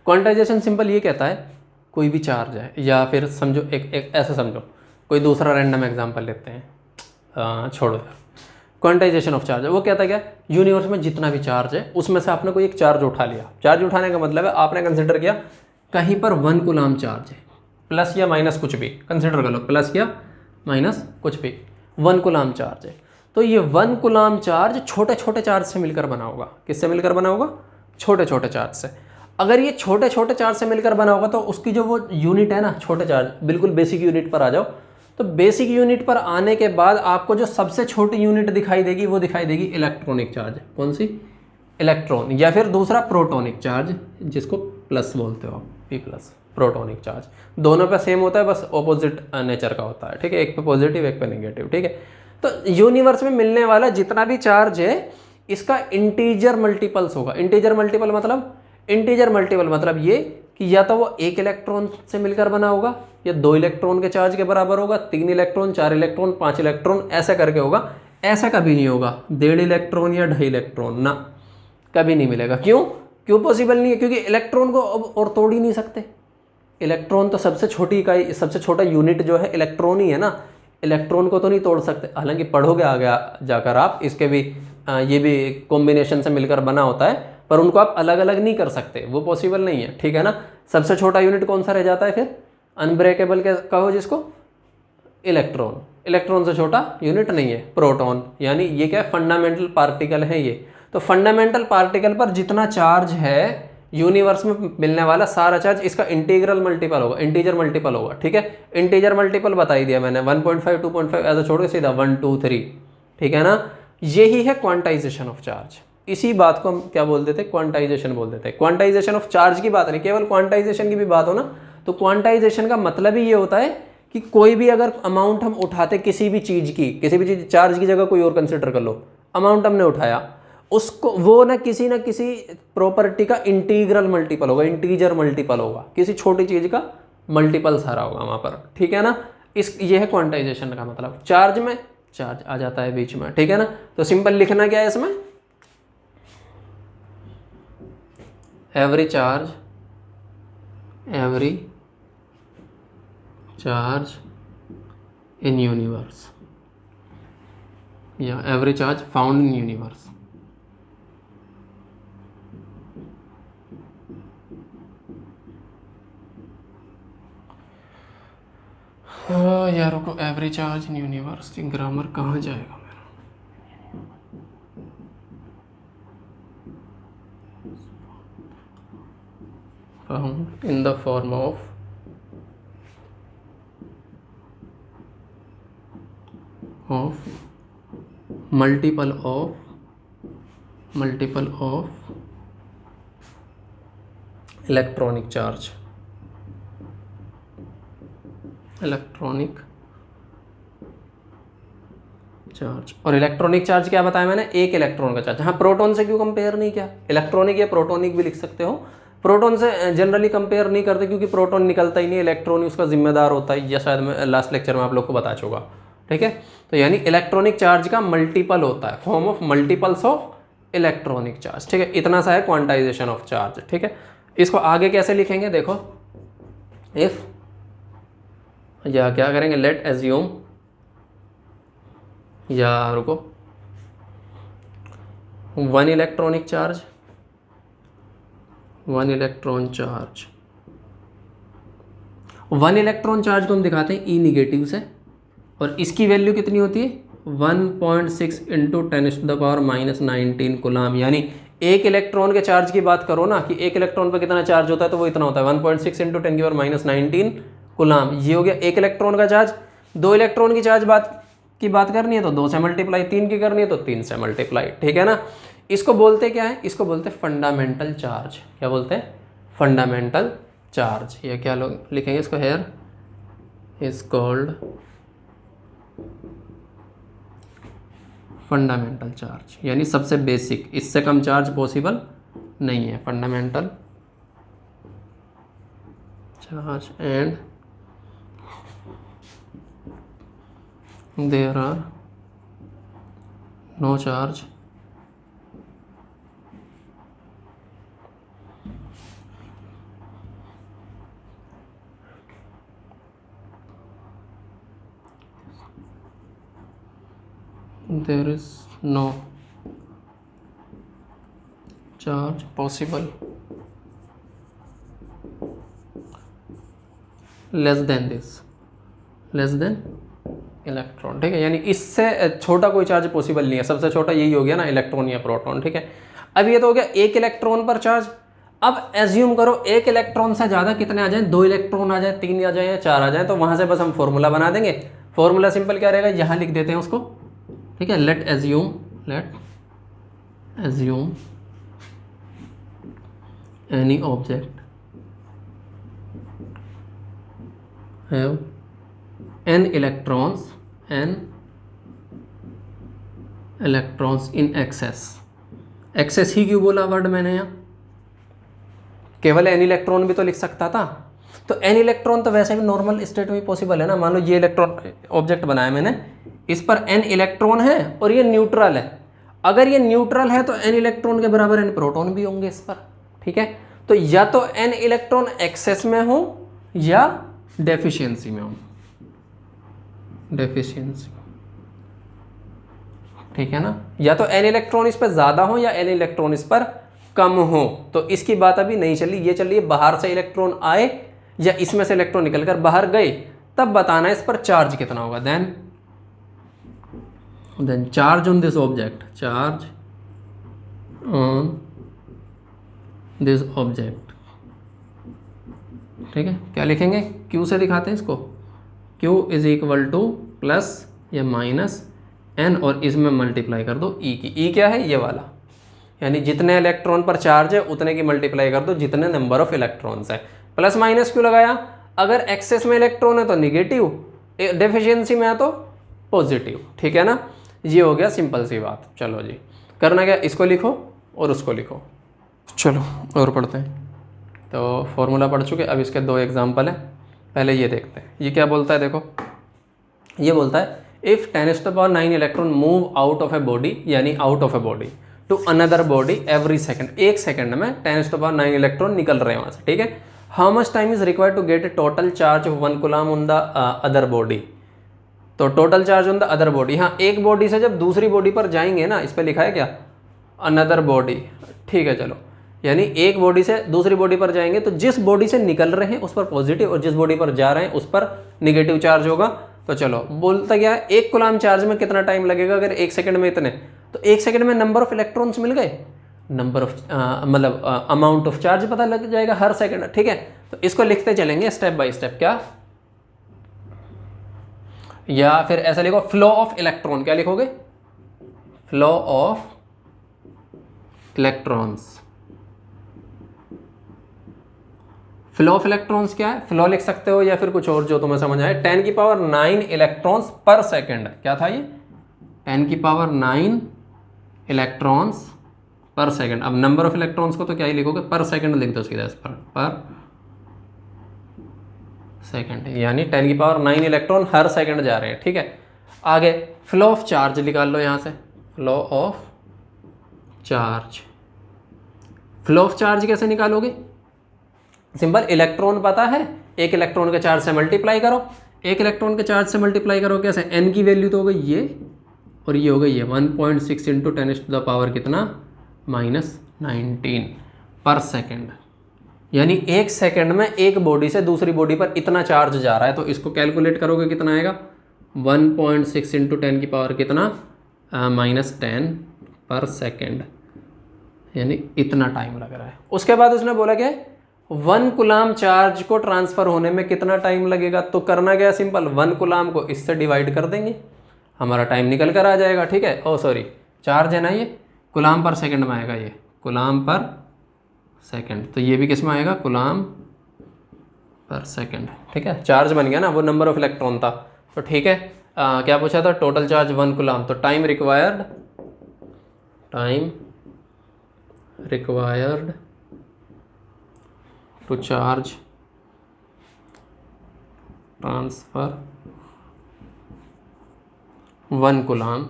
क्वांटाइजेशन सिंपल ये कहता है, कोई भी चार्ज है, या फिर समझो एक ऐसा समझो, कोई दूसरा रैंडम एग्जांपल लेते हैं, छोड़ो यार। क्वांटाइजेशन ऑफ चार्ज है, वो कहता है क्या, यूनिवर्स में जितना भी चार्ज है उसमें से आपने कोई एक चार्ज उठा लिया। चार्ज उठाने का मतलब है आपने कंसिडर किया कहीं पर 1 कूलम चार्ज है, प्लस या माइनस कुछ भी कंसिडर कर लो, प्लस या माइनस कुछ भी, 1 कूलम चार्ज है। तो ये 1 कूलम चार्ज छोटे छोटे चार्ज से मिलकर बना होगा। किससे मिलकर बना होगा, छोटे छोटे चार्ज से। अगर ये छोटे छोटे चार्ज से मिलकर बना होगा तो उसकी जो वो यूनिट है ना, छोटे चार्ज, बिल्कुल बेसिक यूनिट पर आ जाओ। तो बेसिक यूनिट पर आने के बाद आपको जो सबसे छोटी यूनिट दिखाई देगी वो दिखाई देगी इलेक्ट्रॉनिक चार्ज। कौन सी, इलेक्ट्रॉन, या फिर दूसरा प्रोटोनिक चार्ज, जिसको प्लस बोलते हो, P प्लस, प्रोटोनिक चार्ज। दोनों पे सेम होता है, बस ऑपोजिट नेचर का होता है। ठीक है, एक पे पॉजिटिव, एक पे नेगेटिव। ठीक है, तो यूनिवर्स में मिलने वाला जितना भी चार्ज है इसका इंटीजर मल्टीपल्स होगा। इंटीजर मल्टीपल मतलब ये कि या तो वो 1 इलेक्ट्रॉन से मिलकर बना होगा, या 2 इलेक्ट्रॉन के चार्ज के बराबर होगा, 3 इलेक्ट्रॉन, 4 इलेक्ट्रॉन, 5 इलेक्ट्रॉन, ऐसा करके होगा। ऐसा कभी नहीं होगा 1.5 इलेक्ट्रॉन या 2.5 इलेक्ट्रॉन, ना, कभी नहीं मिलेगा। क्यों पॉसिबल नहीं है, क्योंकि इलेक्ट्रॉन को अब और तोड़ ही नहीं सकते। इलेक्ट्रॉन तो सबसे छोटी इकाई, सबसे छोटा यूनिट जो है इलेक्ट्रॉन ही है ना, इलेक्ट्रॉन को तो नहीं तोड़ सकते। हालांकि पढ़ोगे आगे जाकर आप, इसके भी ये भी कॉम्बिनेशन से मिलकर बना होता है, पर उनको आप अलग अलग नहीं कर सकते, वो पॉसिबल नहीं है। ठीक है ना, सबसे छोटा यूनिट कौन सा रह जाता है फिर, अनब्रेकेबल के कहो जिसको, इलेक्ट्रॉन। इलेक्ट्रॉन से छोटा यूनिट नहीं है प्रोटॉन, यानी ये क्या है, फंडामेंटल पार्टिकल है ये। तो फंडामेंटल पार्टिकल पर जितना चार्ज है यूनिवर्स में मिलने वाला सारा चार्ज, इसका इंटीग्रल मल्टीपल होगा, इंटीजर मल्टीपल होगा, ठीक है। इंटीजर मल्टीपल बता ही दिया मैंने, 1.5 2.5 ऐसा छोड़ के सीधा 1 2 3, ठीक है ना। यही है क्वांटाइजेशन ऑफ चार्ज। इसी बात को हम क्या बोल देते हैं, क्वांटाइजेशन बोल देते हैं। क्वांटाइजेशन ऑफ चार्ज की बात नहीं, केवल क्वांटाइजेशन की भी बात हो ना, तो क्वांटाइजेशन का मतलब ही ये होता है कि कोई भी अगर अमाउंट हम उठाते किसी भी चीज़ की, किसी भी चीज़, चार्ज की जगह कोई और कंसिडर कर लो, अमाउंट हमने उठाया, उसको वो ना किसी प्रॉपर्टी का इंटीग्रल मल्टीपल होगा, इंटीजर मल्टीपल होगा, किसी छोटी चीज़ का मल्टीपल सारा होगा वहाँ पर, ठीक है ना। ये है क्वांटाइजेशन का मतलब। चार्ज में चार्ज आ जाता है बीच में, ठीक है ना। तो सिंपल लिखना क्या है इसमें, एवरी चार्ज इन यूनिवर्स, या every charge found in universe. यार रुको, every charge in universe, grammar कहाँ जाएगा मेरा। Found in the form of multiple of electronic charge, electronic charge. और इलेक्ट्रॉनिक चार्ज क्या बताया मैंने, एक इलेक्ट्रॉन का चार्ज। हाँ, प्रोटॉन से क्यों कंपेयर नहीं किया, इलेक्ट्रॉनिक या प्रोटोनिक भी लिख सकते हो। प्रोटॉन से जनरली कंपेयर नहीं करते क्योंकि प्रोटॉन निकलता ही नहीं, इलेक्ट्रॉन ही उसका जिम्मेदार होता है, या शायद मैं लास्ट लेक्चर में आप लोग को बता चुका, ठीक है। तो यानी इलेक्ट्रॉनिक चार्ज का मल्टीपल होता है, form of multiples of electronic charge, ठीक है। इतना सा है क्वांटाइजेशन ऑफ चार्ज, ठीक है। इसको आगे कैसे लिखेंगे देखो, इफ, या क्या करेंगे, लेट एज्यूम, या रुको, 1 electronic charge, 1 electron charge, 1 electron charge को हम दिखाते हैं ई निगेटिव से, और इसकी वैल्यू कितनी होती है 1.6 इंटू 10⁻⁻19 कूलम। यानी एक इलेक्ट्रॉन के चार्ज की बात करो ना, कि एक इलेक्ट्रॉन पर कितना चार्ज होता है, तो वो इतना होता है 1.6 इंटू 10⁻⁻19 कूलम। ये हो गया एक इलेक्ट्रॉन का चार्ज। 2 इलेक्ट्रॉन की चार्ज की बात करनी है तो 2 से मल्टीप्लाई, 3 की करनी है तो 3 से मल्टीप्लाई, ठीक है ना। इसको बोलते क्या है, इसको बोलते हैं फंडामेंटल चार्ज। क्या बोलते हैं, फंडामेंटल चार्ज। ये क्या लोग लिखेंगे इसको, here is called fundamental charge, यानी सबसे बेसिक, इससे कम चार्ज पॉसिबल नहीं है, fundamental charge. And there are no charge there is no charge possible less than this, less than electron, ठीक है। यानी इससे छोटा कोई चार्ज पॉसिबल नहीं है, सबसे छोटा यही हो गया ना, इलेक्ट्रॉन या प्रोटॉन, ठीक है। अब ये तो हो गया एक इलेक्ट्रॉन पर चार्ज। अब एज्यूम करो एक इलेक्ट्रॉन से ज़्यादा कितने आ जाएं, 2 इलेक्ट्रॉन आ जाए, 3 आ जाए या 4 आ जाए, तो वहाँ से बस हम फॉर्मूला बना देंगे। फॉर्मूला सिंपल क्या रहेगा, यहाँ लिख देते हैं उसको, ठीक है। Late assume any object have n electrons in excess ही क्यों बोला वर्ड मैंने यहाँ, केवल n इलेक्ट्रॉन भी तो लिख सकता था। तो n इलेक्ट्रॉन तो वैसे भी नॉर्मल स्टेट में पॉसिबल है ना। मान लो ये इलेक्ट्रॉन ऑब्जेक्ट बनाया मैंने, इस पर n इलेक्ट्रॉन है और ये न्यूट्रल है। अगर ये न्यूट्रल है तो n इलेक्ट्रॉन के बराबर n प्रोटॉन भी होंगे इस पर, ठीक है। तो या तो n इलेक्ट्रॉन एक्सेस में हो या डेफिशिएंसी में हो, डेफिशिएंसी, ठीक है ना। या तो n इलेक्ट्रॉन इस पर ज़्यादा हो या n इलेक्ट्रॉन इस पर कम हो। तो इसकी बात अभी नहीं चली, ये चलिए बाहर से इलेक्ट्रॉन आए या इसमें से इलेक्ट्रॉन निकलकर बाहर गए, तब बताना इस पर चार्ज कितना होगा। Then charge on this object, charge on this object, ठीक है। क्या लिखेंगे, Q से दिखाते हैं इसको, Q is equal two plus या माइनस n और इसमें मल्टीप्लाई कर दो E की। E क्या है, ये वाला, यानी जितने इलेक्ट्रॉन पर चार्ज है उतने की मल्टीप्लाई कर दो जितने नंबर ऑफ इलेक्ट्रॉन्स है। प्लस माइनस क्यों लगाया, अगर एक्सेस में इलेक्ट्रॉन है तो निगेटिव, डेफिशिएंसी में है तो पॉजिटिव, ठीक है ना। ये हो गया सिंपल सी बात। चलो जी, करना क्या, इसको लिखो और उसको लिखो। चलो और पढ़ते हैं। तो फॉर्मूला पढ़ चुके, अब इसके दो एग्जाम्पल हैं। पहले ये देखते हैं, ये क्या बोलता है, देखो ये बोलता है if 10⁹ electron move out of a body, यानी out of a body to another body every second, एक सेकंड में 10⁹ इलेक्ट्रॉन निकल रहे हैं वहाँ से, ठीक है। How much time is required to get a total charge of 1 coulomb on the other body. तो total charge on the other body, हाँ एक बॉडी से जब दूसरी बॉडी पर जाएंगे ना, इस पर लिखा है क्या, अनदर बॉडी, ठीक है। चलो, यानी एक बॉडी से दूसरी बॉडी पर जाएंगे तो जिस बॉडी से निकल रहे हैं उस पर पॉजिटिव और जिस बॉडी पर जा रहे हैं उस पर निगेटिव चार्ज होगा। तो चलो बोलता क्या है, 1 कूलम चार्ज में कितना टाइम लगेगा, अगर 1 सेकंड में इतने, तो 1 सेकंड में नंबर ऑफ इलेक्ट्रॉन्स मिल गए, नंबर ऑफ मतलब अमाउंट ऑफ चार्ज पता लग जाएगा हर सेकंड, ठीक है। तो इसको लिखते चलेंगे स्टेप बाय स्टेप, क्या, या फिर ऐसा लिखो फ्लो ऑफ इलेक्ट्रॉन, क्या लिखोगे, flow of electrons. Flow of electrons क्या है, फ्लो लिख सकते हो या फिर कुछ और जो तुम्हें समझ आए। 10⁹ इलेक्ट्रॉन्स पर सेकंड, क्या था ये, 10⁹ इलेक्ट्रॉन्स पर सेकंड। अब नंबर ऑफ इलेक्ट्रॉन्स को तो क्या ही लिखोगे, पर सेकंड लिख दो सीधा इस पर सेकंड, यानी 10⁹ इलेक्ट्रॉन हर सेकंड जा रहे हैं, ठीक है। आगे फ्लो ऑफ चार्ज निकाल लो यहाँ से, flow of charge. Flow of charge कैसे निकालोगे, सिंपल, इलेक्ट्रॉन पता है, एक इलेक्ट्रॉन के चार्ज से मल्टीप्लाई करो, एक इलेक्ट्रॉन के चार्ज से मल्टीप्लाई करो कैसे, n की वैल्यू तो हो गई ये और ये हो गई ये 1.6 इंटू 10⁻⁻ कितना, -19 पर सेकंड, यानी एक सेकंड में एक बॉडी से दूसरी बॉडी पर इतना चार्ज जा रहा है। तो इसको कैलकुलेट करोगे कितना आएगा, 1.6 इंटू 10⁻⁻ कितना, -10 पर सेकंड, यानी इतना टाइम लग रहा है। उसके बाद उसने बोला क्या, 1 कूलम चार्ज को ट्रांसफ़र होने में कितना टाइम लगेगा। तो करना क्या, सिंपल, 1 कूलम को इससे डिवाइड कर देंगे, हमारा टाइम निकल कर आ जाएगा, ठीक है। ओ सॉरी, चार्ज है ना ये, कूलम पर सेकंड में आएगा, ये कूलम पर सेकंड, तो ये भी किस में आएगा, कूलम पर सेकंड, ठीक है। चार्ज बन गया ना, वो नंबर ऑफ इलेक्ट्रॉन था, तो ठीक है। क्या पूछा था, टोटल चार्ज 1 कूलम, तो time required to charge transfer 1 coulomb,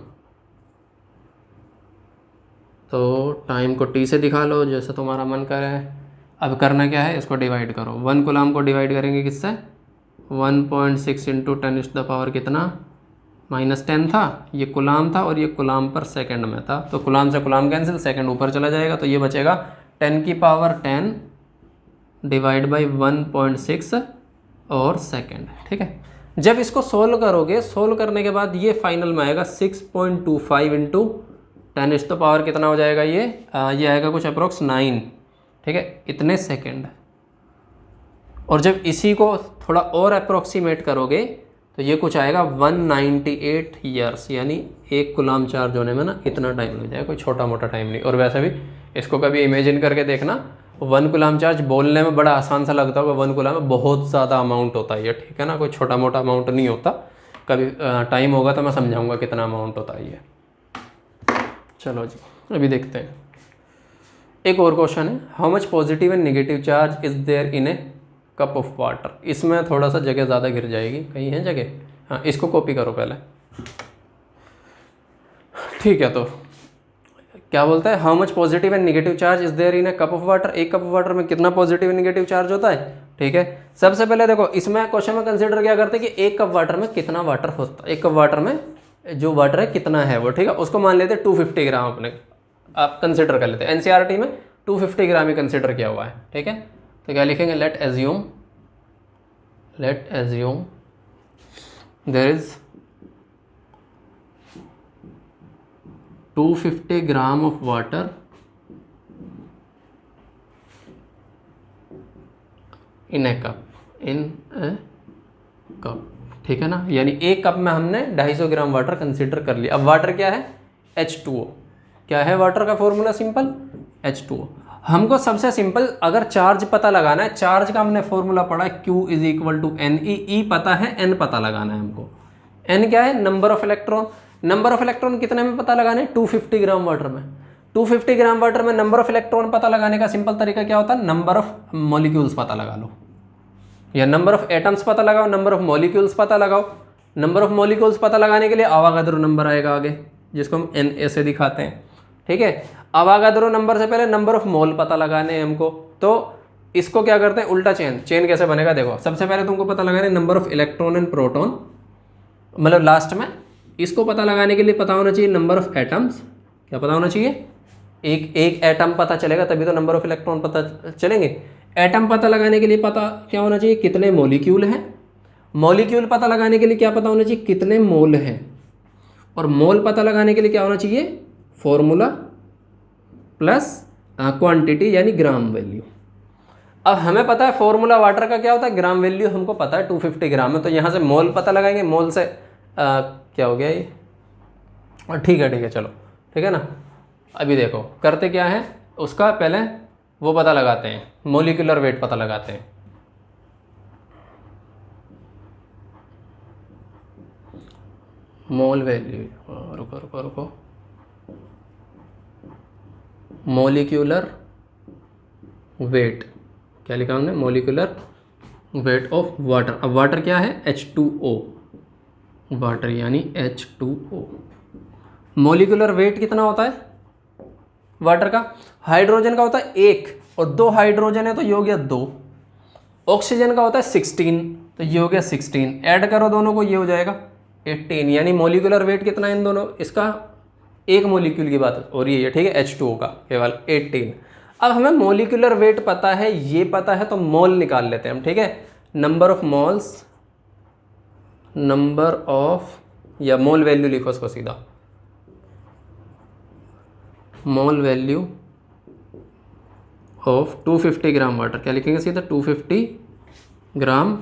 तो टाइम को t से दिखा लो जैसे तुम्हारा मन करे। अब करना क्या है, इसको डिवाइड करो, 1 कूलम को डिवाइड करेंगे किससे, 1.6 इंटू 10⁻⁻ कितना, -10 था, ये कूलम था और ये कूलम पर सेकंड में था, तो कूलम से कूलम कैंसिल, सेकंड ऊपर चला जाएगा, तो ये बचेगा 10⁻10 डिवाइड बाई 1.6 और सेकंड, ठीक है। जब इसको सोल्व करोगे, सोल्व करने के बाद ये फाइनल में आएगा 6.25 इंटू 10⁻⁻ कितना हो जाएगा, ये आएगा कुछ अप्रोक्स 9, ठीक है, इतने सेकंड। और जब इसी को थोड़ा और अप्रोक्सीमेट करोगे तो ये कुछ आएगा 198 ईयर्स, यानी 1 कूलम चार्ज होने में ना इतना टाइम लग जाएगा, कोई छोटा मोटा टाइम नहीं। और वैसे भी इसको कभी इमेजिन करके देखना, 1 कूलम चार्ज बोलने में बड़ा आसान सा लगता होगा, 1 कूलम में बहुत ज़्यादा अमाउंट होता है ये, ठीक है ना, कोई छोटा मोटा अमाउंट नहीं होता। कभी टाइम होगा तो मैं समझाऊंगा कितना अमाउंट होता है ये। चलो जी, अभी देखते हैं एक और क्वेश्चन है, how much positive and negative charge is there in a cup of water. इसमें थोड़ा सा जगह ज़्यादा गिर जाएगी, कहीं है जगह, हाँ इसको कॉपी करो पहले, ठीक है। तो क्या बोलता है, how much positive and negative charge is there in a cup of water, एक कप ऑफ वाटर में कितना पॉजिटिव एंड नेगेटिव चार्ज होता है, ठीक है। सबसे पहले देखो, इसमें क्वेश्चन में कंसिडर क्या करते हैं कि एक कप वाटर में कितना वाटर होता है, एक कप वाटर में जो वाटर है कितना है वो, ठीक है। उसको मान लेते हैं 250 ग्राम, अपने आप कंसिडर कर लेते हैं, एनसीईआरटी में 250 ग्राम ही कंसिडर किया हुआ है, ठीक है। तो क्या लिखेंगे, let assume there is 250 gram of water in a cup, ठीक है ना। यानी एक कप में हमने 250 ग्राम वाटर कंसीडर कर लिया। अब वाटर क्या है? H2O। क्या है वाटर का फॉर्मूला? Simple H2O। हमको सबसे सिंपल अगर चार्ज पता लगाना है, चार्ज का हमने फॉर्मूला पढ़ा है Q is equal to N E पता है, N पता लगाना है हमको। N क्या है? Number of electron. Number of electron कितने में पता लगाने हैं? 250 ग्राम वाटर में। 250 ग्राम वाटर में नंबर ऑफ इलेक्ट्रॉन पता लगाने का सिंपल तरीका क्या होता है? नंबर ऑफ मॉलिक्यूल्स पता लगा लो, या नंबर ऑफ एटम्स पता लगाओ, नंबर ऑफ मॉलिक्यूल्स पता लगाओ। नंबर ऑफ मॉलिक्यूल्स पता लगाने के लिए आवागाद्रो नंबर आएगा आगे, जिसको हम Na से दिखाते हैं, ठीक है। आवागाद्रो नंबर से पहले नंबर ऑफ मोल पता लगाने हैं हमको, तो इसको क्या करते हैं? उल्टा चेन कैसे बनेगा देखो। सबसे पहले तुमको पता लगाना है number of electron and proton, मतलब लास्ट में। इसको पता लगाने के लिए पता होना चाहिए नंबर ऑफ एटम्स। क्या पता होना चाहिए? एक एटम पता चलेगा तभी तो नंबर ऑफ इलेक्ट्रॉन पता चलेंगे। एटम पता लगाने के लिए पता क्या होना चाहिए? कितने मॉलिक्यूल हैं। मॉलिक्यूल पता लगाने के लिए क्या पता होना चाहिए? कितने मोल हैं। और मोल पता लगाने के लिए क्या होना चाहिए? फॉर्मूला प्लस क्वांटिटी यानी ग्राम वैल्यू। अब हमें पता है फॉर्मूला वाटर का क्या होता है? ग्राम वैल्यू हमको पता है 250 ग्राम में, तो यहाँ से मोल पता लगाएंगे। मोल से क्या हो गया ये? ठीक है चलो, ठीक है ना। अभी देखो करते क्या है, उसका पहले वो पता लगाते हैं, मोलिकुलर वेट पता लगाते हैं। मोल वैल्यू, रुको मोलिकुलर वेट, क्या लिखा हमने? Molecular weight of water. अब वाटर क्या है? H2O, वाटर यानी H2O। मोलिकुलर वेट कितना होता है वाटर का? हाइड्रोजन का होता है 1 और 2 हाइड्रोजन है तो ये हो गया 2। ऑक्सीजन का होता है 16 तो ये हो गया 16। ऐड करो दोनों को, ये हो जाएगा 18। यानी मोलिकुलर वेट कितना है इन दोनों? इसका एक मोलिक्यूल की बात हो रही है, ठीक है, H2O का केवल 18। अब हमें मोलिकुलर वेट पता है, ये पता है, तो मोल निकाल लेते हैं हम, ठीक है। Number of moles, number of, या मोल वैल्यू लिखो उसको सीधा, मोल वैल्यू ऑफ 250 ग्राम वाटर। क्या लिखेंगे सीधा? 250 ग्राम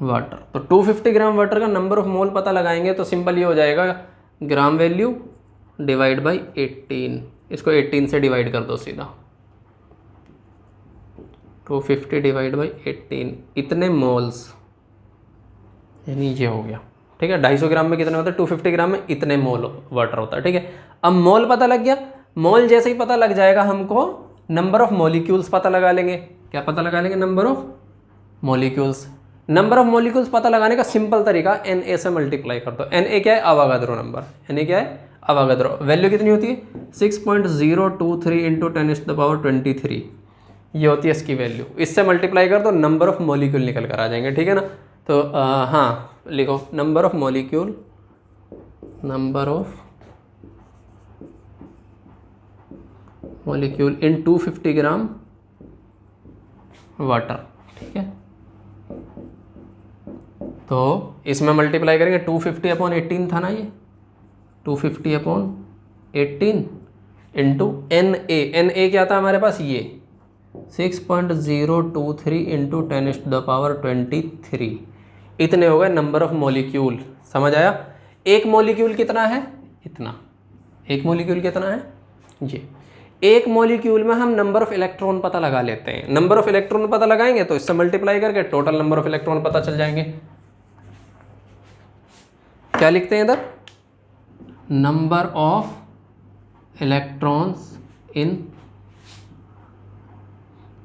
वाटर। तो 250 ग्राम वाटर का नंबर ऑफ मोल पता लगाएंगे तो सिंपल ये हो जाएगा, ग्राम वैल्यू डिवाइड बाई 18। इसको 18 से डिवाइड कर दो सीधा, 250 डिवाइड बाई 18, इतने मोल्स, यानी ये हो गया, ठीक है। 250 ग्राम में कितने होते हैं? 250 ग्राम में इतने मोल वाटर होता है, ठीक है। अब मोल पता लग गया। मोल जैसे ही पता लग जाएगा हमको नंबर ऑफ मॉलिक्यूल्स पता लगा लेंगे। क्या पता लगा लेंगे? Number of molecules. Number of molecules पता लगाने का सिंपल तरीका Na से मल्टीप्लाई कर दो। Na क्या है? आवागाद्रो नंबर। Na क्या है? आवागाद्रो। वैल्यू कितनी होती है? 6.023 इंटू 10⁻23, ये होती है इसकी वैल्यू। इससे मल्टीप्लाई कर दो, नंबर ऑफ मॉलिक्यूल निकल कर आ जाएंगे, ठीक है ना। तो हाँ लिखो, number of molecule, number of molecule in 250 gram water, ठीक है। तो इसमें मल्टीप्लाई करेंगे, 250/18 था ना ये, 250/18 इंटू Na क्या था हमारे पास? ये 6.023 इंटू 10⁻23, इतने हो गए नंबर ऑफ मॉलिक्यूल। समझ आया? एक मॉलिक्यूल कितना है? इतना। एक मॉलिक्यूल कितना है? ये। एक मॉलिक्यूल में हम नंबर ऑफ इलेक्ट्रॉन पता लगा लेते हैं। नंबर ऑफ इलेक्ट्रॉन पता लगाएंगे तो इससे मल्टीप्लाई करके टोटल नंबर ऑफ इलेक्ट्रॉन पता चल जाएंगे। क्या लिखते हैं इधर? Number of electrons in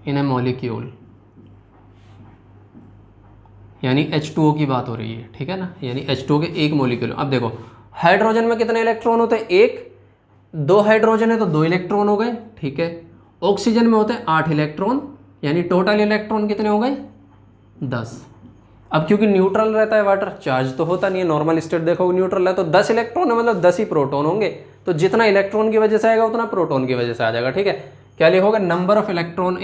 A molecule, यानी H2O की बात हो रही है, ठीक है ना। यानी H2O के एक मॉलिक्यूल। अब देखो हाइड्रोजन में कितने इलेक्ट्रॉन होते हैं? 1। 2 हाइड्रोजन है तो 2 इलेक्ट्रॉन हो गए, ठीक है। ऑक्सीजन में होते हैं 8 इलेक्ट्रॉन, यानी टोटल इलेक्ट्रॉन कितने हो गए? 10। अब क्योंकि न्यूट्रल रहता है वाटर, चार्ज तो होता नहीं है, नॉर्मल स्टेट देखो न्यूट्रल है, तो 10 इलेक्ट्रॉन है, मतलब 10 ही प्रोटॉन होंगे। तो जितना इलेक्ट्रॉन की वजह से आएगा उतना प्रोटॉन की वजह से आ जाएगा, ठीक है। क्या लिखोगे? Number of electron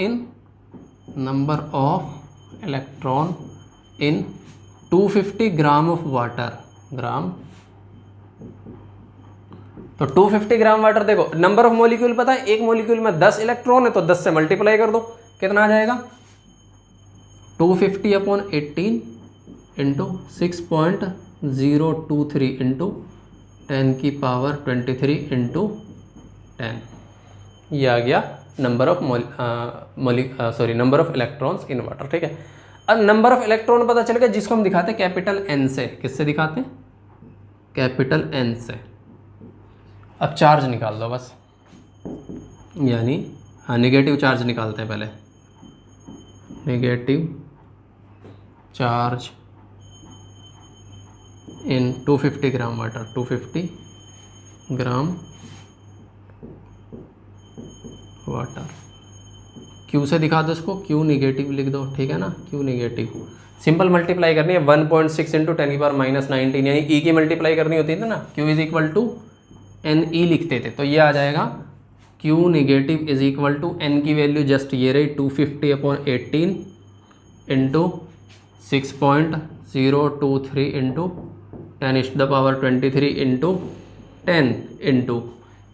in 250 gram of water, gram, तो 250 ग्राम वाटर, देखो नंबर ऑफ मॉलिक्यूल पता है, एक मॉलिक्यूल में 10 इलेक्ट्रॉन है तो 10 से मल्टीप्लाई कर दो, कितना आ जाएगा 250/18 इंटू 6.023 इंटू 10⁻23 इंटू 10, ये आ गया number of number of electrons in water. ठीक है, अब नंबर ऑफ इलेक्ट्रॉन पता चल गया, जिसको हम दिखाते हैं कैपिटल एन से। किससे दिखाते हैं? कैपिटल एन से। अब चार्ज निकाल दो बस, यानी नेगेटिव चार्ज निकालते हैं पहले। Negative charge in 250 gram water, 250 gram water. Q से दिखा दो इसको, क्यू नेगेटिव लिख दो, ठीक है ना, क्यू नेगेटिव। सिंपल मल्टीप्लाई करनी है, 1.6 इंटू 10⁻−19, यानी ई की मल्टीप्लाई करनी होती थी ना, Q is equal to N E लिखते थे, तो ये आ जाएगा Q negative is equal to N की वैल्यू जस्ट ये रही 250/18 into 6.023 into 10⁻23 into 10 into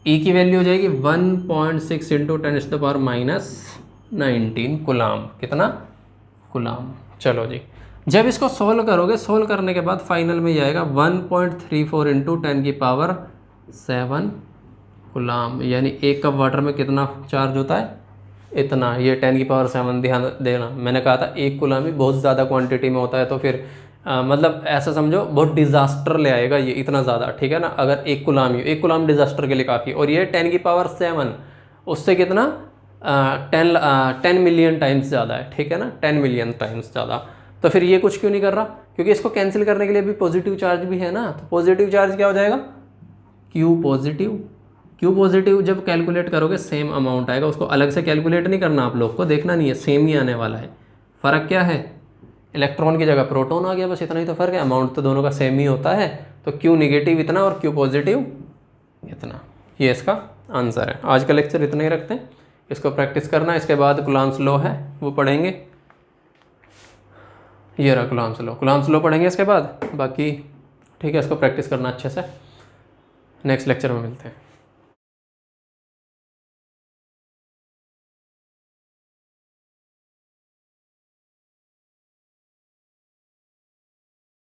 E की वैल्यू हो जाएगी 1.6 इंटू 10⁻−19 कुलाम। कितना? कुलाम। चलो जी, जब इसको सोल्व करोगे, सोल्व करने के बाद फाइनल में ये आएगा 1.34 इंटू 10⁻7 कुलाम, यानी एक कप वाटर में कितना चार्ज होता है? इतना। ये 10⁻7, ध्यान देना, मैंने कहा था एक कुलाम ही बहुत ज़्यादा क्वांटिटी में होता है, तो फिर मतलब ऐसा समझो बहुत डिज़ास्टर ले आएगा ये इतना ज़्यादा, ठीक है ना। अगर एक कुलाम ही, एक कुलाम डिज़ास्टर के लिए काफ़ी, और ये 10⁻7 उससे कितना 10 मिलियन टाइम्स ज़्यादा है, ठीक है ना, 10 मिलियन टाइम्स ज़्यादा। तो फिर ये कुछ क्यों नहीं कर रहा? क्योंकि इसको कैंसिल करने के लिए भी पॉजिटिव चार्ज भी है ना, तो पॉजिटिव चार्ज क्या हो जाएगा? Q positive. क्यू पॉजिटिव जब कैलकुलेट करोगे सेम अमाउंट आएगा, उसको अलग से कैलकुलेट नहीं करना, आप लोग को देखना नहीं है, सेम ही आने वाला है। फ़र्क क्या है? इलेक्ट्रॉन की जगह प्रोटॉन आ गया, बस इतना ही तो फ़र्क है, अमाउंट तो दोनों का सेम ही होता है। तो क्यू नेगेटिव इतना और क्यू पॉजिटिव इतना, ये इसका आंसर है। आज का लेक्चर इतना ही रखते हैं, इसको प्रैक्टिस करना, इसके बाद कुलाम्स लॉ है वो पढ़ेंगे। ये रहा कुलाम्स लॉ, कुलाम्स लॉ पढ़ेंगे इसके बाद, बाकी ठीक है, इसको प्रैक्टिस करना अच्छे से। नेक्स्ट लेक्चर में मिलते हैं।